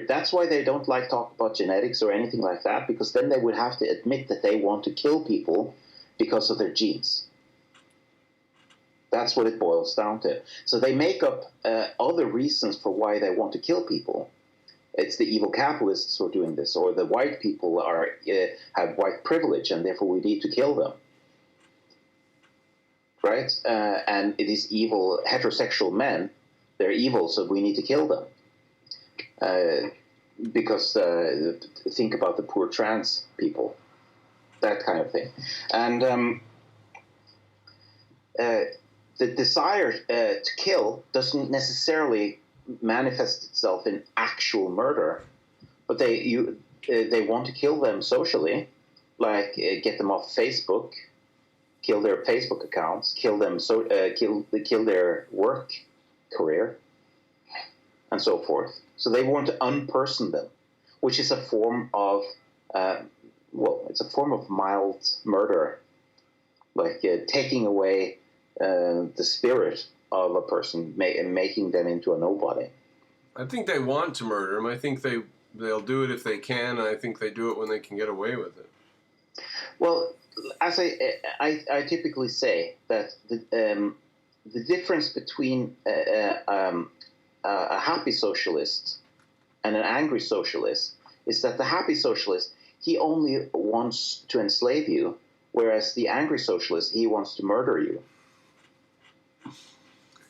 that's why they don't like talk about genetics or anything like that, because then they would have to admit that they want to kill people because of their genes. That's what it boils down to. So they make up other reasons for why they want to kill people. It's the evil capitalists who are doing this, or the white people have white privilege, and therefore we need to kill them. Right? And it is evil heterosexual men. They're evil, so we need to kill them. Because think about the poor trans people, that kind of thing. And the desire to kill doesn't necessarily manifest itself in actual murder, but they want to kill them socially, like get them off Facebook, kill their Facebook accounts, kill them, kill their work career, and so forth. So they want to unperson them, which is a form of it's a form of mild murder, like taking away the spirit of a person, making them into a nobody. I think they want to murder him. I think they'll do it if they can, and I think they do it when they can get away with it. Well, as I typically say, that the difference between a happy socialist and an angry socialist is that the happy socialist, he only wants to enslave you, whereas the angry socialist, he wants to murder you.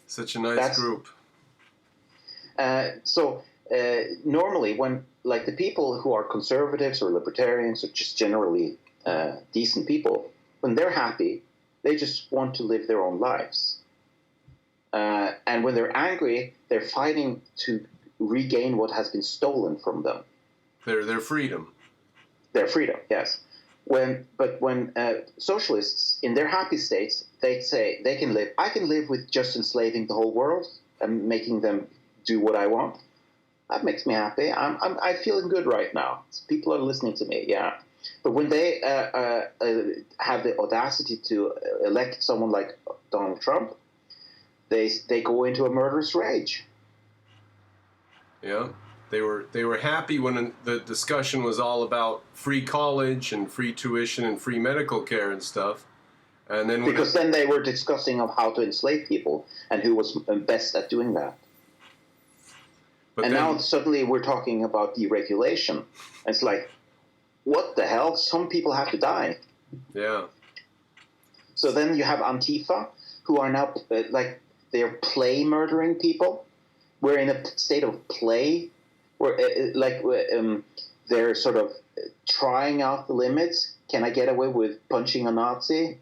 Such a nice group. Normally, when like the people who are conservatives or libertarians or just generally decent people, when they're happy, they just want to live their own lives. And when they're angry, they're fighting to regain what has been stolen from them. Their freedom. Their freedom, yes. When socialists, in their happy states, they say I can live with just enslaving the whole world and making them do what I want. That makes me happy. I'm feeling good right now. People are listening to me, yeah. But when they have the audacity to elect someone like Donald Trump, they go into a murderous rage. Yeah. They were happy when the discussion was all about free college and free tuition and free medical care and stuff. And then then they were discussing of how to enslave people and who was best at doing that. Now suddenly we're talking about deregulation. It's like, what the hell? Some people have to die. Yeah. So then you have Antifa, who are now they're play murdering people. We're in a state of play. They're sort of trying out the limits. Can I get away with punching a Nazi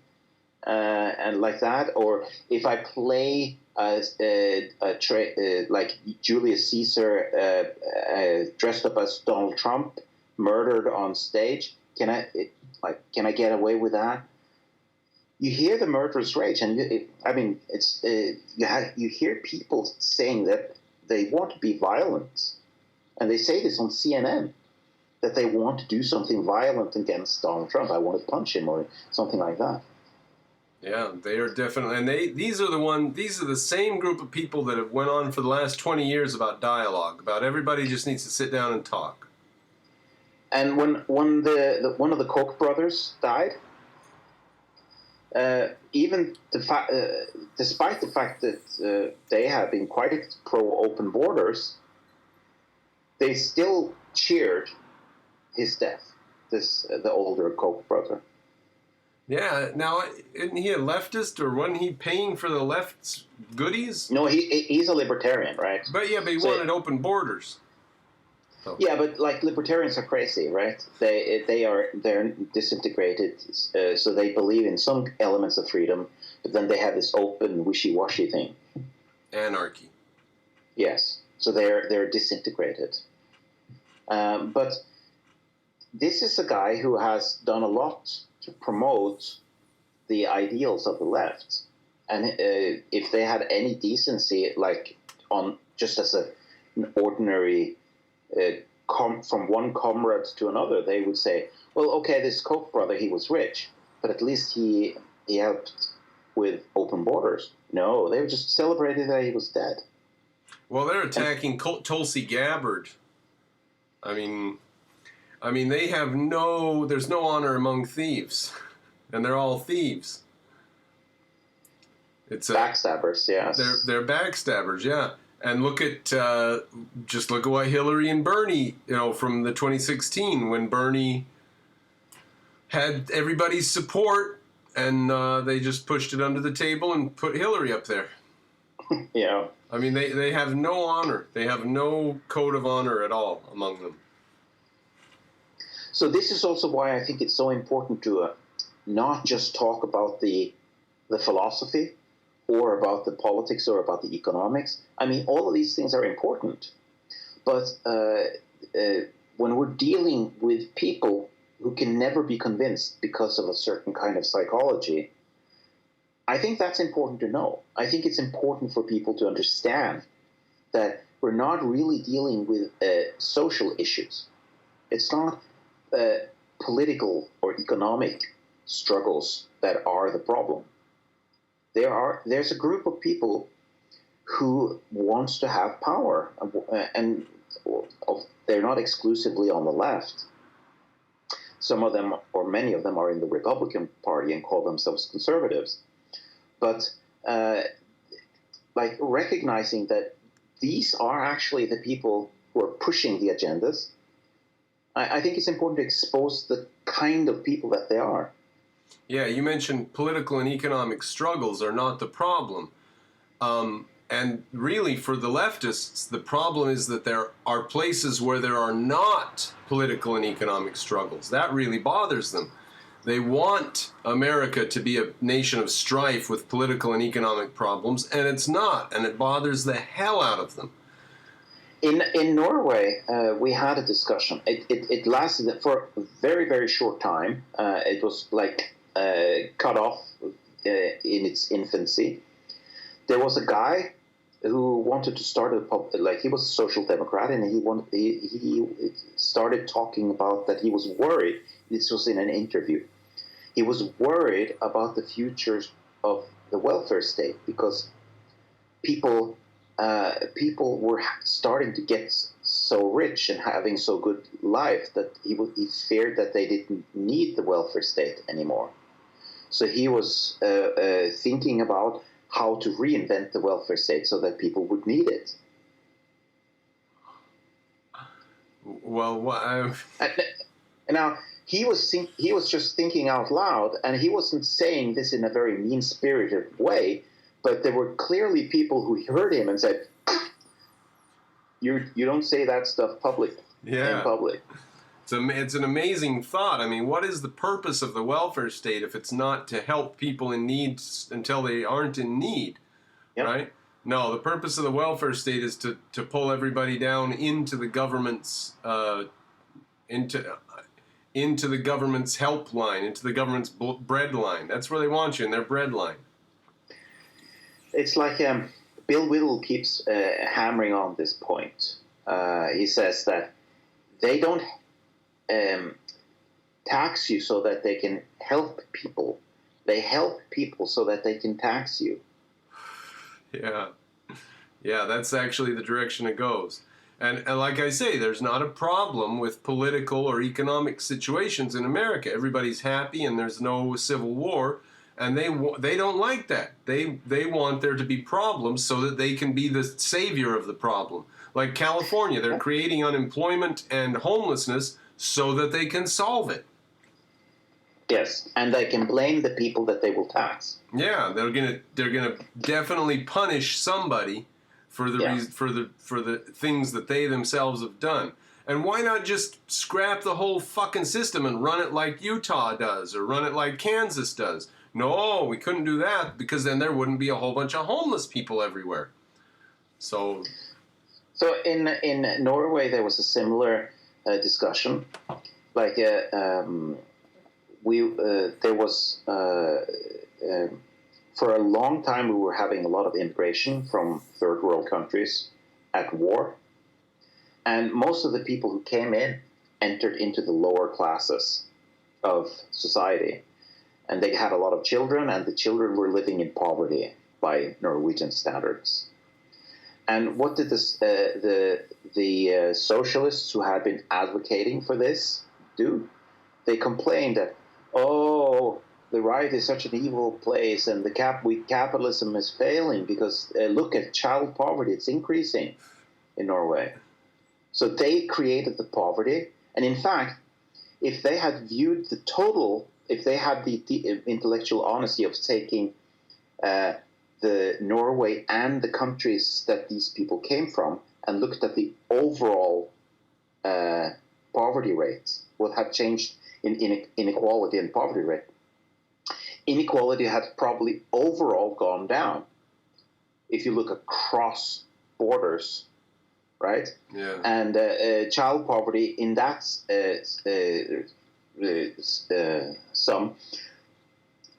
and like that? Or if I play like Julius Caesar dressed up as Donald Trump, murdered on stage, can I get away with that? You hear the murderous rage, and you hear people saying that they want to be violent. And they say this on CNN, that they want to do something violent against Donald Trump. I want to punch him or something like that. Yeah, they are definitely, and these are the same group of people that have went on for the last 20 years about dialogue, about everybody just needs to sit down and talk. And when one of the Koch brothers died, even despite the fact that they have been quite pro-open borders, they still cheered his death, the older Koch brother. Yeah, now, isn't he a leftist, or wasn't he paying for the left's goodies? No, he's a libertarian, right? But he wanted open borders. So. Yeah, but like libertarians are crazy, right? They're disintegrated, so they believe in some elements of freedom, but then they have this open, wishy-washy thing. Anarchy. Yes, so they're disintegrated. But this is a guy who has done a lot to promote the ideals of the left, and if they had any decency, like on just as an ordinary from one comrade to another, they would say, well, okay, this Koch brother, he was rich, but at least he helped with open borders. No, they just celebrated that he was dead. Well, they're attacking Tulsi Gabbard. I mean, they have there's no honor among thieves, and they're all thieves. It's backstabbers, yes. They're backstabbers, yeah. And just look at what Hillary and Bernie, from the 2016, when Bernie had everybody's support, and they just pushed it under the table and put Hillary up there. Yeah. I mean, they have no honor. They have no code of honor at all among them. So this is also why I think it's so important to not just talk about the philosophy or about the politics or about the economics. I mean, all of these things are important. But when we're dealing with people who can never be convinced because of a certain kind of psychology, I think that's important to know. I think it's important for people to understand that we're not really dealing with social issues. It's not political or economic struggles that are the problem. There's a group of people who wants to have power, and they're not exclusively on the left. Some of them, or many of them, are in the Republican Party and call themselves conservatives. But like recognizing that these are actually the people who are pushing the agendas, I think it's important to expose the kind of people that they are. Yeah, you mentioned political and economic struggles are not the problem. And really, for the leftists, the problem is that there are places where there are not political and economic struggles. That really bothers them. They want America to be a nation of strife with political and economic problems, and it's not, and it bothers the hell out of them. In Norway, we had a discussion. It lasted for a very, very short time. It was like cut off in its infancy. There was a guy who wanted to start he was a social democrat, and he started talking about that he was worried. This was in an interview. He was worried about the future of the welfare state because people were starting to get so rich and having so good life that he feared that they didn't need the welfare state anymore. So he was thinking about how to reinvent the welfare state so that people would need it. Well, now he was just thinking out loud, and he wasn't saying this in a very mean-spirited way, but there were clearly people who heard him and said, "You don't say that stuff in public." It's an amazing thought. I mean, what is the purpose of the welfare state if it's not to help people in need until they aren't in need, Yep. Right? No, the purpose of the welfare state is to pull everybody down into the government's into the government's help line, into the government's bread line. That's where they want you, in their bread line. It's like Bill Whittle keeps hammering on this point. He says that they don't tax you so that they can help people. They help people so that they can tax you. Yeah, that's actually the direction it goes. And like I say, there's not a problem with political or economic situations in America. Everybody's happy and there's no civil war. And they don't like that. They want there to be problems so that they can be the savior of the problem. Like California, they're creating unemployment and homelessness so that they can solve it. Yes, and they can blame the people that they will tax. Yeah, they're gonna definitely punish somebody for the things that they themselves have done. And why not just scrap the whole fucking system and run it like Utah does or run it like Kansas does? No, we couldn't do that because then there wouldn't be a whole bunch of homeless people everywhere. So in Norway there was a similar discussion. Like there was For a long time, we were having a lot of immigration from third world countries at war. And most of the people who came in entered into the lower classes of society. And they had a lot of children, and the children were living in poverty by Norwegian standards. And what did the socialists who had been advocating for this do? They complained that, oh, the right is such an evil place, and capitalism is failing because look at child poverty; it's increasing in Norway. So they created the poverty, and in fact, if they had viewed the total, if they had the intellectual honesty of taking the Norway and the countries that these people came from and looked at the overall poverty rates, what had changed in inequality and poverty rate, inequality had probably overall gone down. If you look across borders, right? Yeah. And child poverty in that sum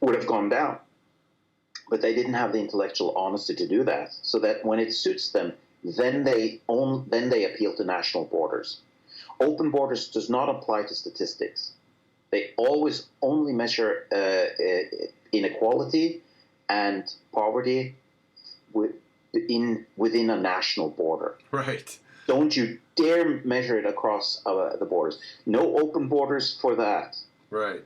would have gone down. But they didn't have the intellectual honesty to do that. So that when it suits them, then they appeal to national borders. Open borders does not apply to statistics. They always only measure inequality and poverty within a national border. Right. Don't you dare measure it across the borders. No open borders for that. Right.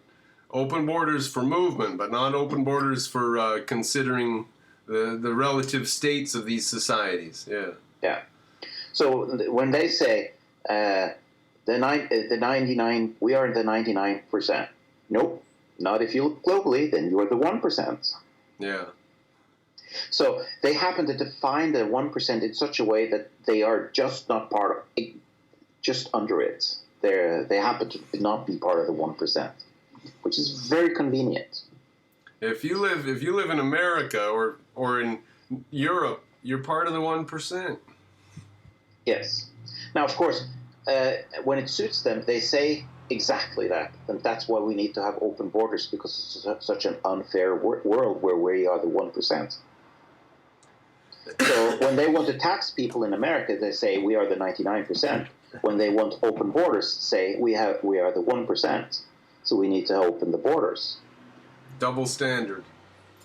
Open borders for movement, but not open borders for considering the relative states of these societies. Yeah. Yeah. So when they say the 99, we are the 99%. Nope. Not if you look globally, then you are the 1%. Yeah. So they happen to define the 1% in such a way that they are just not part of it, just under it. They happen to not be part of the 1%, which is very convenient. If you live in America or in Europe, you're part of the 1%. Yes. Now, of course, when it suits them, they say exactly that, and that's why we need to have open borders, because it's such an unfair world where we are the 1%. So when they want to tax people in America, they say we are the 99%. When they want open borders, say we are the 1%. So we need to open the borders. Double standard.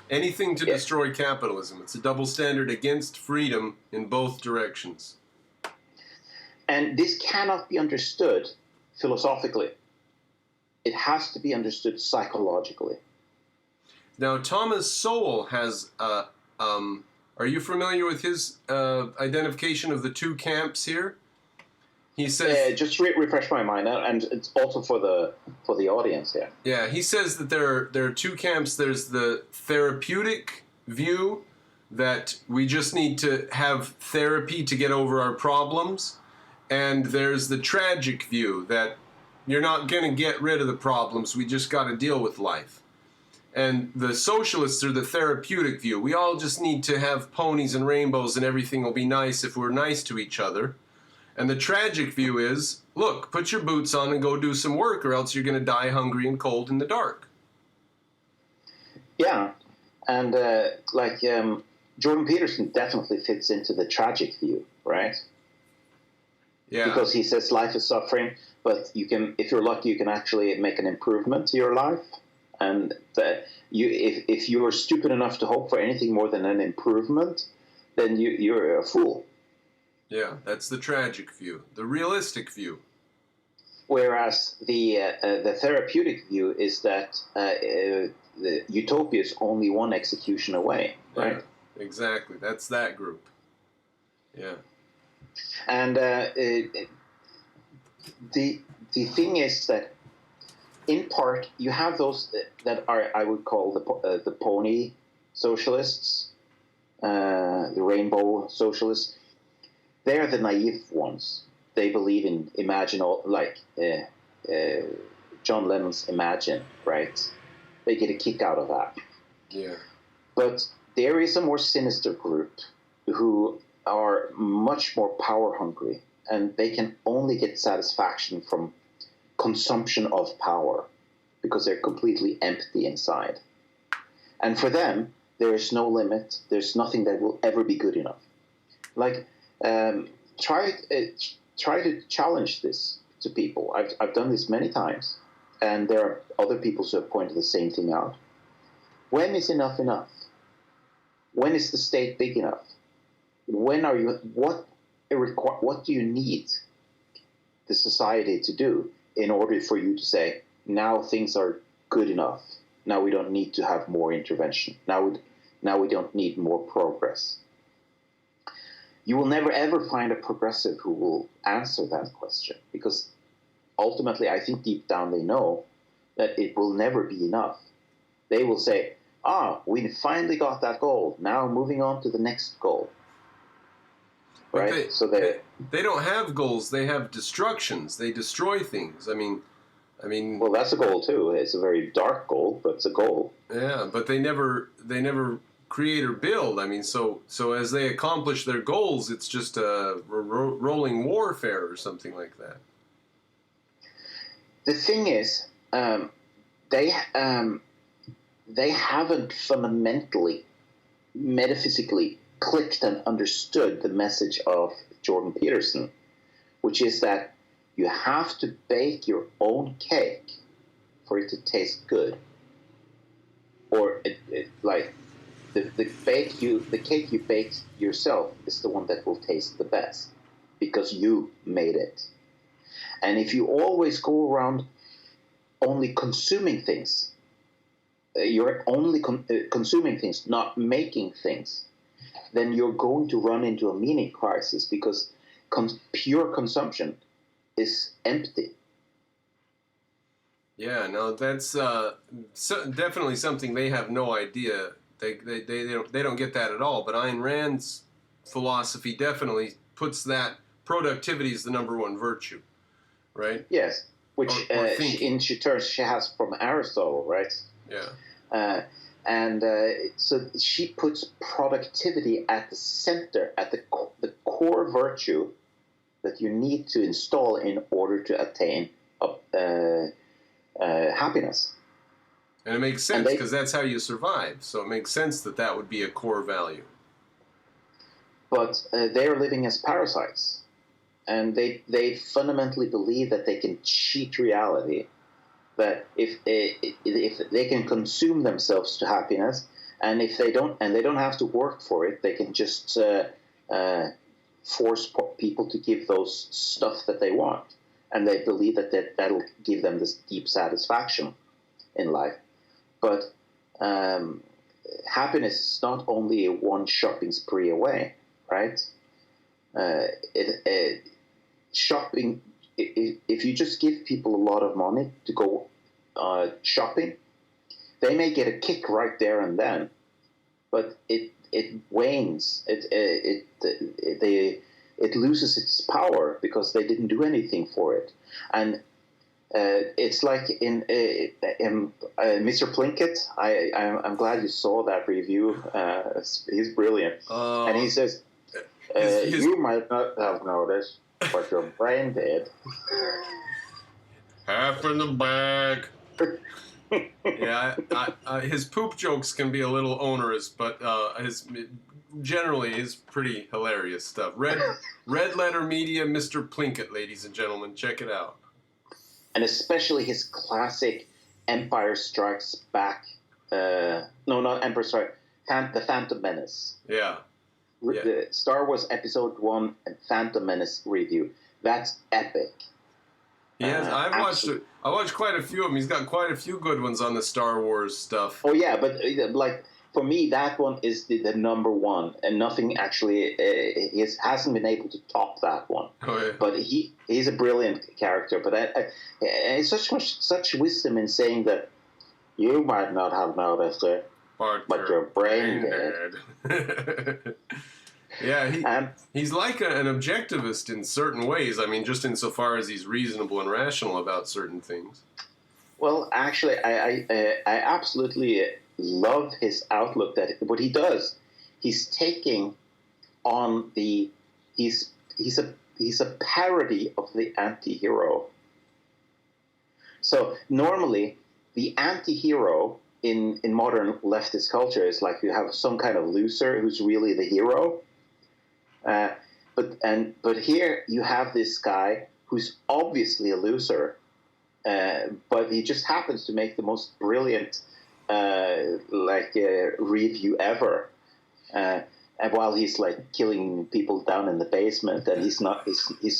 Anything to destroy capitalism. It's a double standard against freedom in both directions. And this cannot be understood philosophically. It has to be understood psychologically. Now, Thomas Sowell has are you familiar with his identification of the two camps here? He says just refresh my mind, and it's also for the audience here. Yeah, he says that there are two camps. There's the therapeutic view that we just need to have therapy to get over our problems, and there's the tragic view that you're not going to get rid of the problems. We just got to deal with life. And the socialists are the therapeutic view. We all just need to have ponies and rainbows and everything will be nice if we're nice to each other. And the tragic view is, look, put your boots on and go do some work, or else you're going to die hungry and cold in the dark. Yeah, and Jordan Peterson definitely fits into the tragic view, right? Yeah. Because he says life is suffering, but you can, if you're lucky, you can actually make an improvement to your life. And if you are stupid enough to hope for anything more than an improvement, then you're a fool. Yeah, that's the tragic view. The realistic view. Whereas the therapeutic view is that the utopia is only one execution away, right? Yeah, exactly. That's that group. Yeah. And the thing is that, in part, you have those that are, I would call the pony socialists, the rainbow socialists. They're the naive ones. They believe in John Lennon's Imagine, right? They get a kick out of that. Yeah. But there is a more sinister group who are much more power hungry, and they can only get satisfaction from consumption of power because they're completely empty inside. And for them, there is no limit. There's nothing that will ever be good enough. Like, try to challenge this to people. I've done this many times, and there are other people who have pointed the same thing out. When is enough enough? When is the state big enough? When are you? What do you need the society to do in order for you to say, now things are good enough? Now we don't need to have more intervention. Now we don't need more progress. You will never ever find a progressive who will answer that question, because ultimately I think deep down they know that it will never be enough. They will say, we finally got that goal. Now moving on to the next goal. Right? They don't have goals. They have destructions. They destroy things. I mean. Well, that's a goal too. It's a very dark goal, but it's a goal. Yeah, but they never create or build. I mean, so as they accomplish their goals, it's just a rolling warfare or something like that. The thing is, they haven't fundamentally, metaphysically clicked and understood the message of Jordan Peterson, which is that you have to bake your own cake for it to taste good. Or like the cake you baked yourself is the one that will taste the best because you made it. And if you always go around only consuming things, you're only consuming things, not making things, then you're going to run into a meaning crisis, because pure consumption is empty. Yeah, no, that's definitely something they have no idea. They don't get that at all. But Ayn Rand's philosophy definitely puts that productivity is the number one virtue, right? Yes, which she has from Aristotle, right? Yeah. So she puts productivity at the center, at the core virtue that you need to install in order to attain happiness. And it makes sense, because that's how you survive. So it makes sense that would be a core value. But they're living as parasites. And they fundamentally believe that they can cheat reality. That if they can consume themselves to happiness, and if they don't have to work for it, they can just force people to give those stuff that they want, and they believe that'll give them this deep satisfaction in life. But happiness is not only a one shopping spree away, right? Shopping. If you just give people a lot of money to go shopping, they may get a kick right there and then, but it wanes. It loses its power because they didn't do anything for it. And it's like in Mr. Plinkett. I'm glad you saw that review. He's brilliant, and he says, "You might not have noticed, but your brain did." Half in the bag. Yeah, his poop jokes can be a little onerous, but generally is pretty hilarious stuff. Red Letter Media, Mr. Plinkett, ladies and gentlemen, check it out. And especially his classic Empire Strikes Back. No, not Empire Strikes. The Phantom Menace. Yeah. The Star Wars Episode 1 and Phantom Menace review. That's epic. Yes, I watched quite a few of them. He's got quite a few good ones on the Star Wars stuff. Oh yeah, but like for me, that one is the number one, and nothing actually hasn't been able to top that one. Oh, yeah. But he's a brilliant character. But it's such wisdom in saying that you might not have noticed it, but your brain did. Yeah, he's like an objectivist in certain ways. I mean, just insofar as he's reasonable and rational about certain things. Well, actually, I absolutely love his outlook. That what he does, he's taking on he's a parody of the anti-hero. So normally, the anti-hero in modern leftist culture is like you have some kind of loser who's really the hero. But here you have this guy who's obviously a loser, but he just happens to make the most brilliant review ever. And while he's like killing people down in the basement, and he's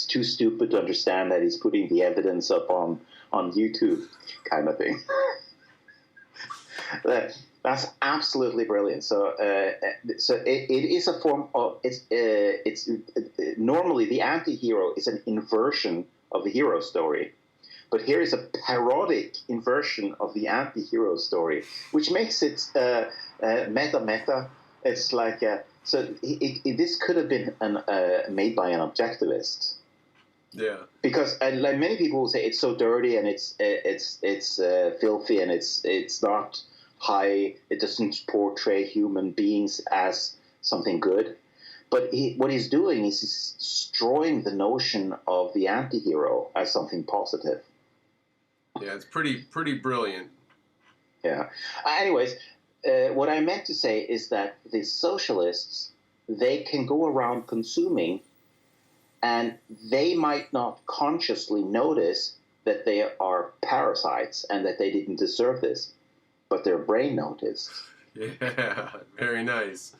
too stupid to understand that he's putting the evidence up on YouTube, kind of thing. That's absolutely brilliant. So it is a form of it's normally the anti-hero is an inversion of the hero story, but here is a parodic inversion of the anti-hero story, which makes it meta. It's like this could have been made by an objectivist. Yeah. Because like many people will say it's so dirty and it's filthy and it's not high. It doesn't portray human beings as something good. But what he's doing is he's destroying the notion of the anti-hero as something positive. Yeah, it's pretty brilliant. Yeah. Anyways, what I meant to say is that the socialists, they can go around consuming, and they might not consciously notice that they are parasites and that they didn't deserve this, but their brain noticed. Yeah, very nice.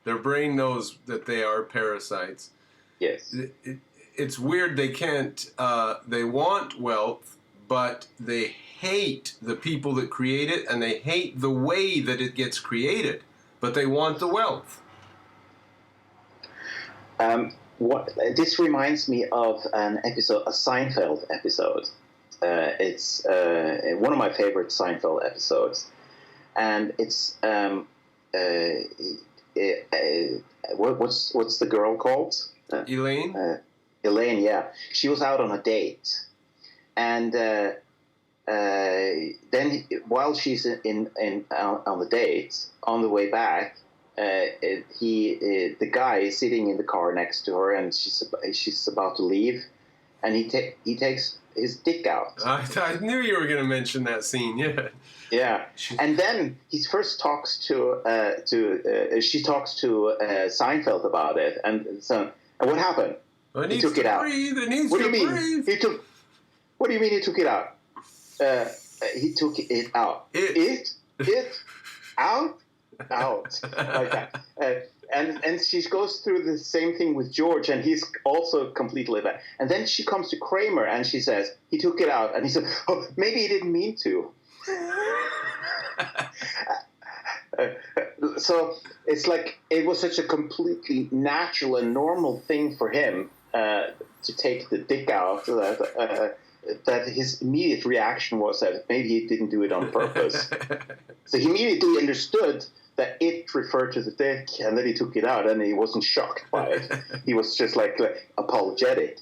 Their brain knows that they are parasites. Yes. It's weird they can't, they want wealth, but they hate the people that create it, and they hate the way that it gets created, but they want the wealth. This reminds me of an episode, a Seinfeld episode. It's one of my favorite Seinfeld episodes, and it's what's the girl called? Elaine. Elaine, yeah. She was out on a date, and then while she's on the date, on the way back, the guy is sitting in the car next to her, and she's about to leave, and he takes his dick out. I knew you were going to mention that scene. Yeah. Yeah, and then he first talks she talks to Seinfeld about it, and what happened? He took it out. What do you mean? What do you mean he took it out? He took it out. It out like that. And she goes through the same thing with George, and he's also completely bad. And then she comes to Kramer, and she says he took it out, and he said, "Oh, maybe he didn't mean to." So it's like it was such a completely natural and normal thing for him to take the dick out that his immediate reaction was that maybe he didn't do it on purpose. So he immediately understood that it referred to the dick, and then he took it out, and he wasn't shocked by it. He was just like apologetic.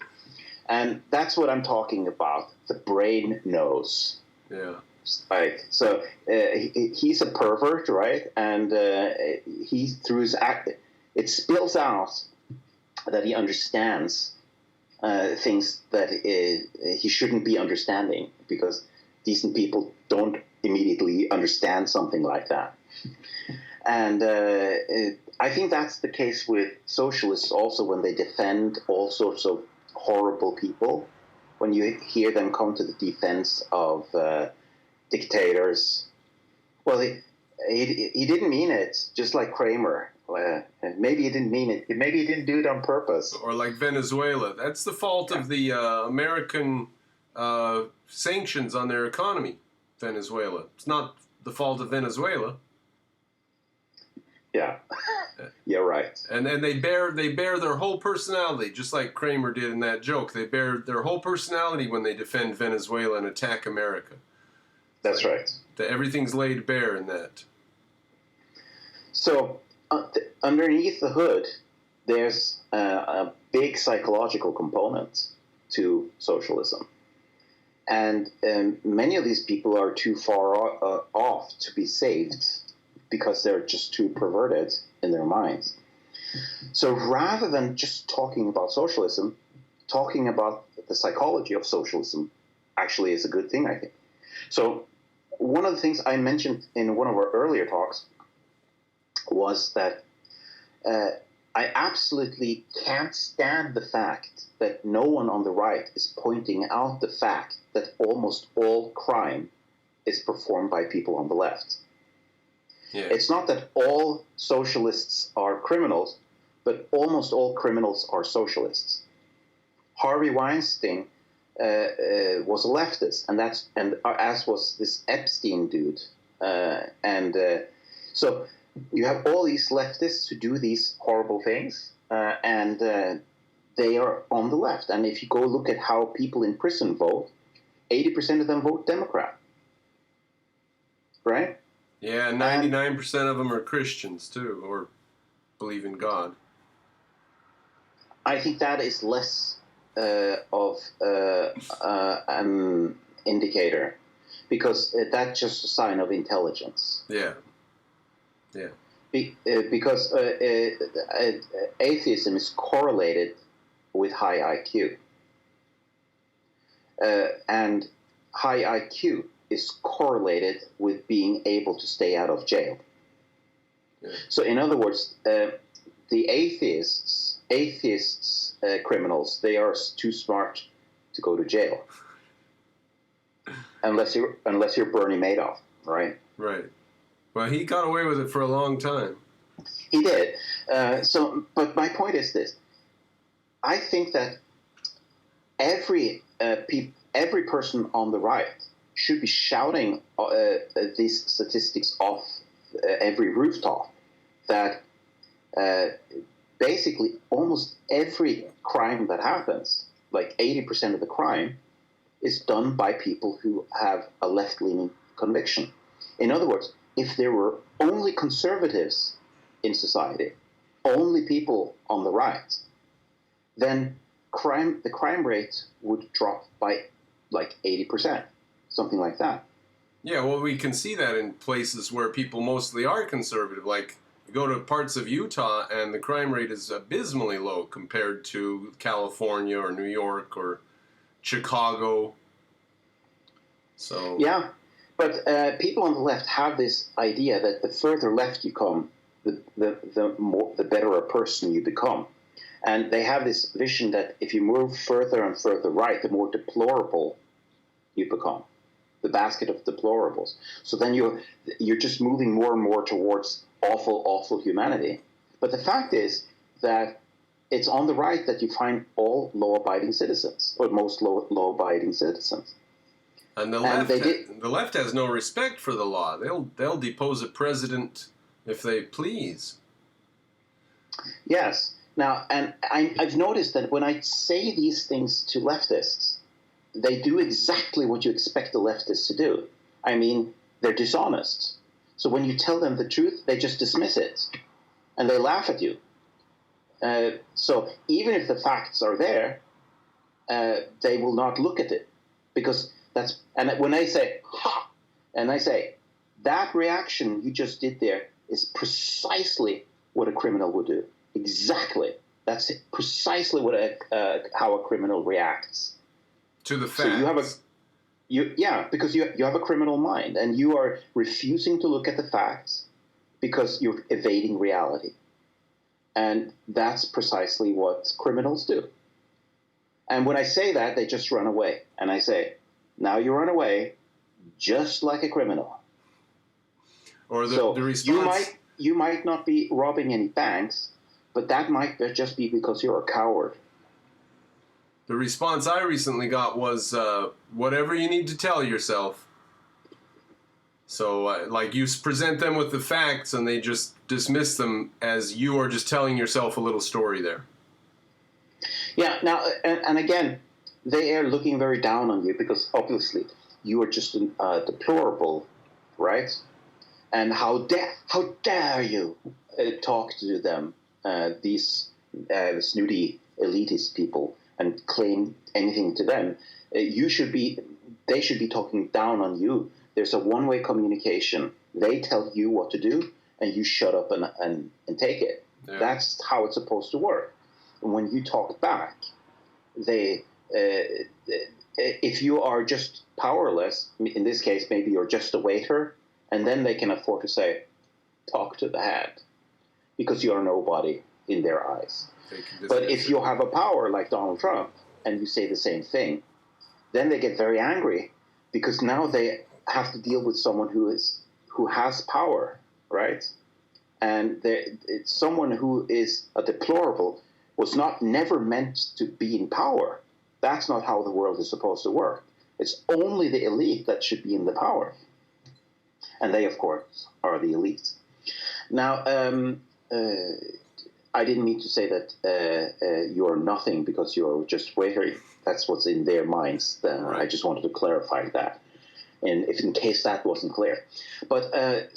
And that's what I'm talking about. The brain knows. Yeah. Right. So he's a pervert, right? And he through his act, it spills out that he understands things that he shouldn't be understanding, because decent people don't immediately understand something like that. And I think that's the case with socialists also, when they defend all sorts of horrible people. When you hear them come to the defense of dictators, well, he didn't mean it, just like Kramer. Maybe he didn't mean it. Maybe he didn't do it on purpose. Or like Venezuela. That's the fault of the American sanctions on their economy, Venezuela. It's not the fault of Venezuela. Yeah, yeah, right. And then they bear their whole personality, just like Kramer did in that joke. They bear their whole personality when they defend Venezuela and attack America. That's right. Everything's laid bare in that. So underneath the hood, there's a big psychological component to socialism. And many of these people are too far off to be saved, because they're just too perverted in their minds. So rather than just talking about socialism, talking about the psychology of socialism actually is a good thing, I think. So one of the things I mentioned in one of our earlier talks was that I absolutely can't stand the fact that no one on the right is pointing out the fact that almost all crime is performed by people on the left. Yeah. It's not that all socialists are criminals, but almost all criminals are socialists. Harvey Weinstein was a leftist, and as was this Epstein dude, so you have all these leftists who do these horrible things, and they are on the left. And if you go look at how people in prison vote, 80% of them vote Democrat, right? Yeah, 99% of them are Christians too, or believe in God. I think that is less of an indicator, because that's just a sign of intelligence. Yeah. Yeah. Because atheism is correlated with high IQ. And high IQ is correlated with being able to stay out of jail. Yeah. So in other words, the atheists, criminals, they are too smart to go to jail. Unless you're Bernie Madoff, right? Right. Well, he got away with it for a long time. He did. But my point is this: I think that every person on the right should be shouting these statistics off every rooftop. That basically almost every crime that happens, like 80% of the crime, is done by people who have a left-leaning conviction. In other words, if there were only conservatives in society, only people on the right, then the crime rate would drop by like 80%, something like that. Yeah, well, we can see that in places where people mostly are conservative. Like, you go to parts of Utah and the crime rate is abysmally low compared to California or New York or Chicago. So yeah, but people on the left have this idea that the further left you come, the better a person you become. And they have this vision that if you move further and further right, the more deplorable you become, the basket of deplorables. So then you're just moving more and more towards awful humanity. But the fact is that it's on the right that you find all law-abiding citizens, or most law-abiding citizens. And the left has no respect for the law. They'll depose a president if they please. Yes. Now, and I've noticed that when I say these things to leftists, they do exactly what you expect the leftists to do. I mean, they're dishonest. So when you tell them the truth, they just dismiss it, and they laugh at you. So even if the facts are there, they will not look at it, because that's. And when I say "ha," and I say that reaction you just did there is precisely what a criminal would do. Exactly. That's precisely what how a criminal reacts to the facts. So because you have a criminal mind, and you are refusing to look at the facts because you're evading reality. And that's precisely what criminals do. And when I say that, they just run away. And I say, now you run away just like a criminal. Or the response... You might not be robbing any banks, but that might just be because you're a coward. The response I recently got was, whatever you need to tell yourself. So, like, you present them with the facts, and they just dismiss them as you are just telling yourself a little story there. Yeah, now, and again, they are looking very down on you, because obviously you are just deplorable, right? And how dare you talk to them, these snooty elitist people, and claim anything to them. They should be talking down on you. There's a one-way communication. They tell you what to do, and you shut up and take it. Yeah. That's how it's supposed to work. And when you talk back, if you are just powerless, in this case, maybe you're just a waiter, and then they can afford to say, talk to the head, because you're nobody in their eyes. But if you have a power like Donald Trump and you say the same thing, then they get very angry because now they have to deal with someone who has power, right? And it's someone who is a deplorable was never meant to be in power. That's not how the world is supposed to work. It's only the elite that should be in the power. And they, of course, are the elite. Now, I didn't mean to say that you're nothing because you're just waiter. That's what's in their minds. Right. I just wanted to clarify that, and if in case that wasn't clear. But I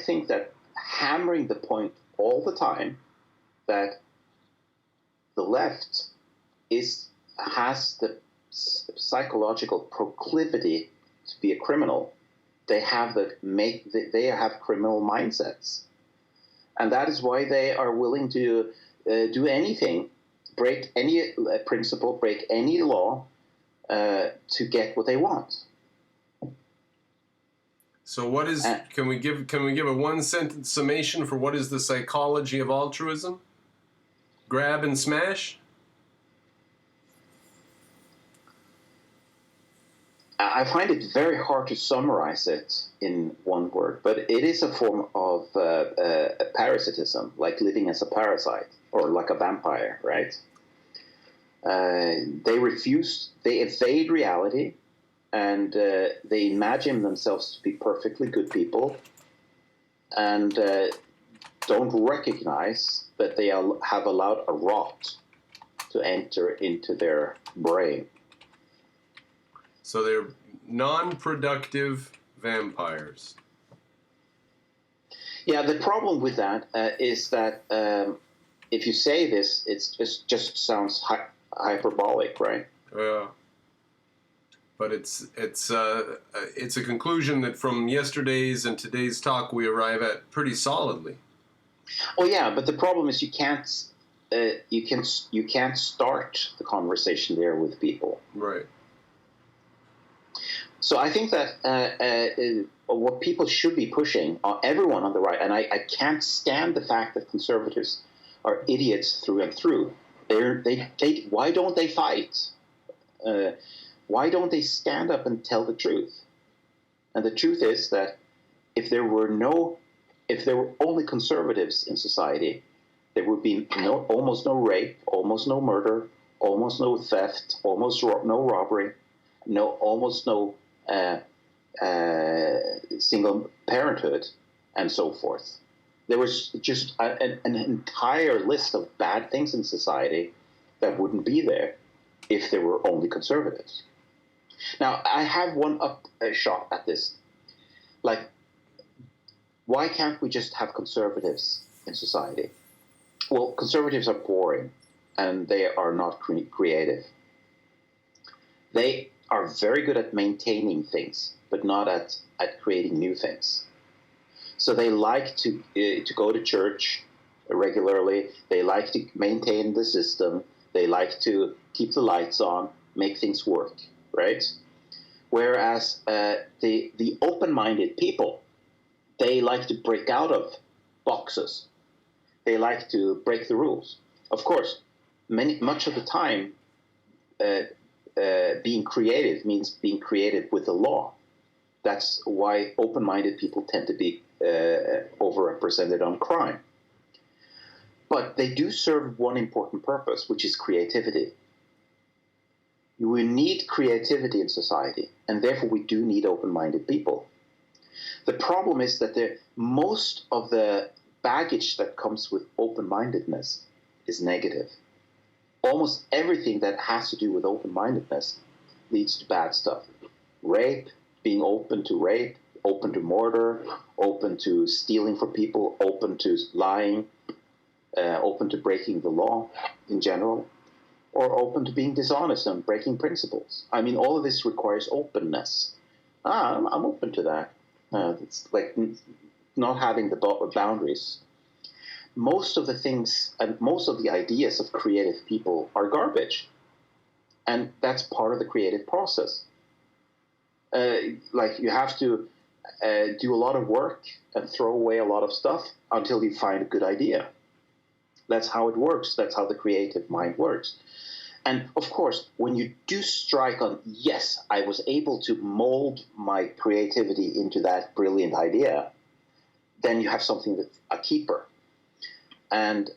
think that hammering the point all the time that the left has the psychological proclivity to be a criminal. They have criminal mindsets. And that is why they are willing to do anything, break any principle, break any law to get what they want. So what is? Can we give a one-sentence summation for what is the psychology of altruism? Grab and smash. I find it very hard to summarize it in one word, but it is a form of parasitism, like living as a parasite or like a vampire, right? They evade reality, and they imagine themselves to be perfectly good people, and don't recognize that they have allowed a rot to enter into their brain. So they're non-productive vampires. Yeah, the problem with that is that if you say this, it just sounds hyperbolic, right? Yeah. But it's a conclusion that from yesterday's and today's talk we arrive at pretty solidly. Oh yeah, but the problem is you can't start the conversation there with people. Right. So I think that what people should be pushing, everyone on the right, and I can't stand the fact that conservatives are idiots through and through. Why don't they fight? Why don't they stand up and tell the truth? And the truth is that if there were only conservatives in society, there would be almost no rape, almost no murder, almost no theft, almost no robbery, almost no single parenthood, and so forth. There was just an entire list of bad things in society that wouldn't be there if there were only conservatives. Now, I have one shot at this. Like, why can't we just have conservatives in society? Well, conservatives are boring, and they are not creative. They are very good at maintaining things, but not at creating new things. So they like to go to church regularly. They like to maintain the system. They like to keep the lights on, make things work, right? Whereas the open-minded people, they like to break out of boxes. They like to break the rules. Of course, much of the time, being creative means being creative with the law. That's why open-minded people tend to be overrepresented on crime. But they do serve one important purpose, which is creativity. We need creativity in society, and therefore we do need open-minded people. The problem is that most of the baggage that comes with open-mindedness is negative. Almost everything that has to do with open-mindedness leads to bad stuff. Rape, being open to rape, open to murder, open to stealing from people, open to lying, open to breaking the law in general, or open to being dishonest and breaking principles. I mean, all of this requires openness. I'm open to that. It's like not having the boundaries. Most of the things and most of the ideas of creative people are garbage. And that's part of the creative process. Like you have to do a lot of work and throw away a lot of stuff until you find a good idea. That's how it works. That's how the creative mind works. And of course, when you do strike on, yes, I was able to mold my creativity into that brilliant idea, then you have something that's a keeper. And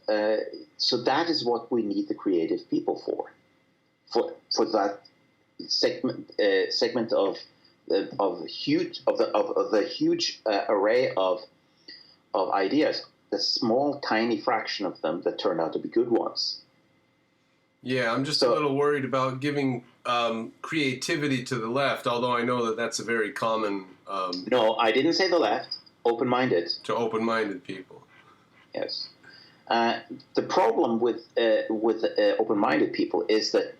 so that is what we need the creative people for that segment of the huge array of ideas, the small tiny fraction of them that turned out to be good ones. Yeah, I'm just a little worried about giving creativity to the left, although I know that that's a very common... No, I didn't say the left. Open-minded. To open-minded people. Yes. The problem with open-minded people is that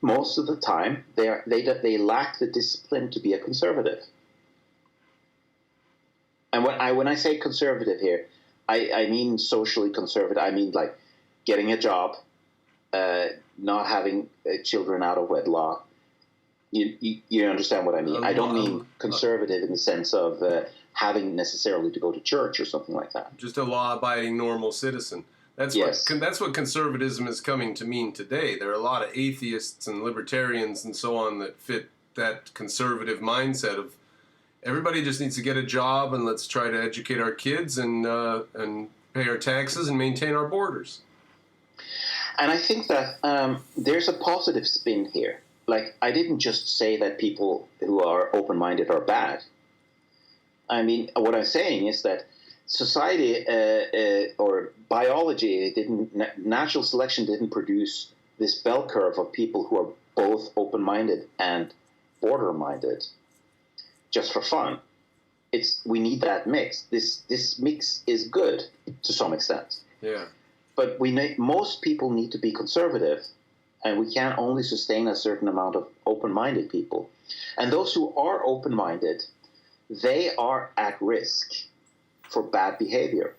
most of the time they lack the discipline to be a conservative. And when I say conservative here, I mean socially conservative. I mean like getting a job, not having children out of wedlock. You understand what I mean? I don't mean conservative in the sense of having necessarily to go to church or something like that. Just a law-abiding normal citizen. That's what conservatism is coming to mean today. There are a lot of atheists and libertarians and so on that fit that conservative mindset of everybody just needs to get a job and let's try to educate our kids and pay our taxes and maintain our borders. And I think that there's a positive spin here. Like, I didn't just say that people who are open-minded are bad. I mean, what I'm saying is that society or biology natural selection didn't produce this bell curve of people who are both open-minded and border-minded just for fun. We need that mix. This mix is good to some extent. Yeah. But most people need to be conservative, and we can only sustain a certain amount of open-minded people. And those who are open-minded, they are at risk for bad behavior.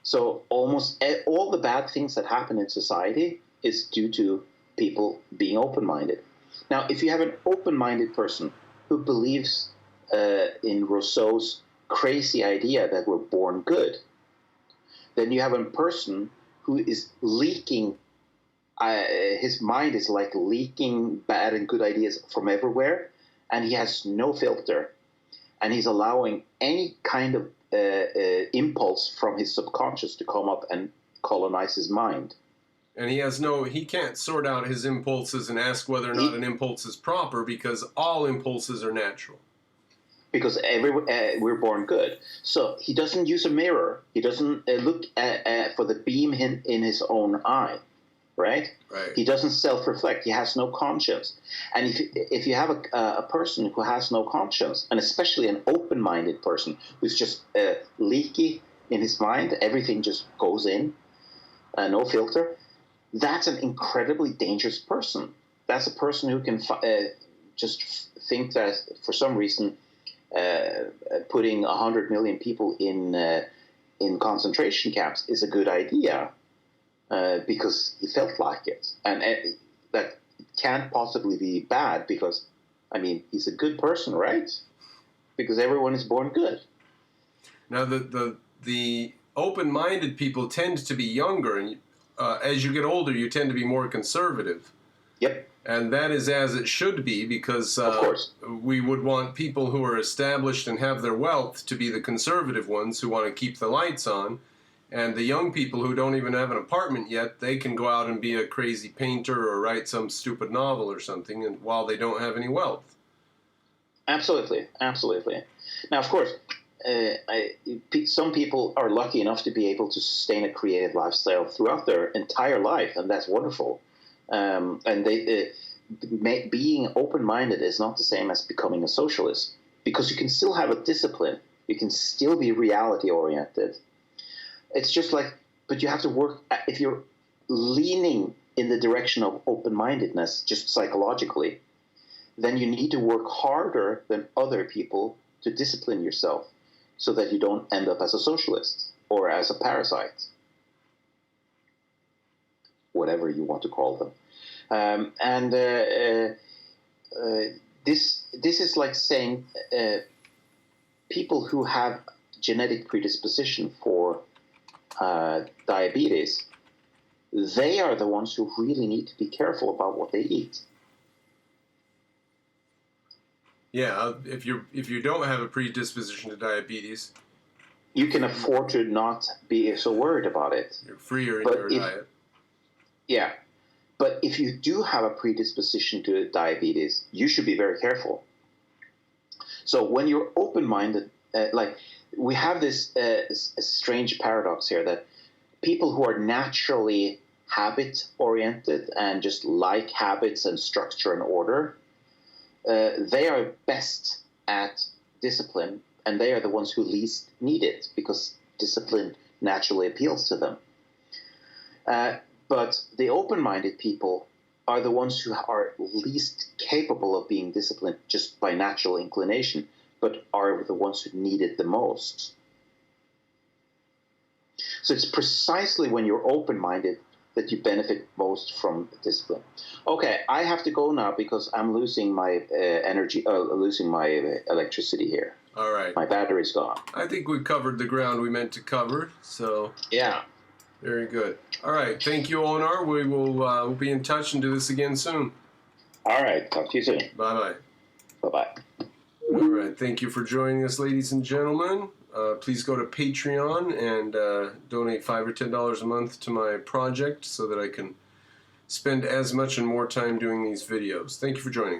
So almost all the bad things that happen in society is due to people being open-minded. Now, if you have an open-minded person who believes in Rousseau's crazy idea that we're born good, then you have a person who is leaking, his mind is like leaking bad and good ideas from everywhere, and he has no filter, and he's allowing any kind of impulse from his subconscious to come up and colonize his mind. And he can't sort out his impulses and ask whether or not an impulse is proper, because all impulses are natural. Because we're born good. So he doesn't use a mirror. He doesn't look for the beam in his own eye, right? Right. He doesn't self-reflect. He has no conscience. And if you have a person who has no conscience, and especially an open-minded person who's just leaky in his mind, everything just goes in, no filter, that's an incredibly dangerous person. That's a person who can just think that for some reason putting 100 million people in concentration camps is a good idea because he felt like it. And that can't possibly be bad because, I mean, he's a good person, right? Because everyone is born good. Now, the open-minded people tend to be younger, and as you get older, you tend to be more conservative. Yep. And that is as it should be, because of course, we would want people who are established and have their wealth to be the conservative ones who want to keep the lights on. And the young people who don't even have an apartment yet, they can go out and be a crazy painter or write some stupid novel or something, and while they don't have any wealth. Absolutely, absolutely. Now, of course, some people are lucky enough to be able to sustain a creative lifestyle throughout their entire life, and that's wonderful. And being open-minded is not the same as becoming a socialist, because you can still have a discipline. You can still be reality-oriented. It's just like, but you have to work. If you're leaning in the direction of open-mindedness, just psychologically, then you need to work harder than other people to discipline yourself so that you don't end up as a socialist or as a parasite, whatever you want to call them. And this is like saying people who have genetic predisposition for diabetes, they are the ones who really need to be careful about what they eat. Yeah, if you don't have a predisposition to diabetes, you can afford to not be so worried about it. You're freer in your diet. Yeah. But if you do have a predisposition to diabetes, you should be very careful. So when you're open-minded, like we have this strange paradox here that people who are naturally habit-oriented and just like habits and structure and order, they are best at discipline, and they are the ones who least need it because discipline naturally appeals to them. But the open-minded people are the ones who are least capable of being disciplined just by natural inclination, but are the ones who need it the most. So it's precisely when you're open-minded that you benefit most from discipline. Okay, I have to go now because I'm losing my losing my electricity here. All right. My battery's gone. I think we covered the ground we meant to cover, so... Yeah. Very good. All right. Thank you, Onar. We will we'll be in touch and do this again soon. All right. Talk to you soon. Bye-bye. Bye-bye. All right. Thank you for joining us, ladies and gentlemen. Please go to Patreon and donate $5 or $10 a month to my project so that I can spend as much and more time doing these videos. Thank you for joining.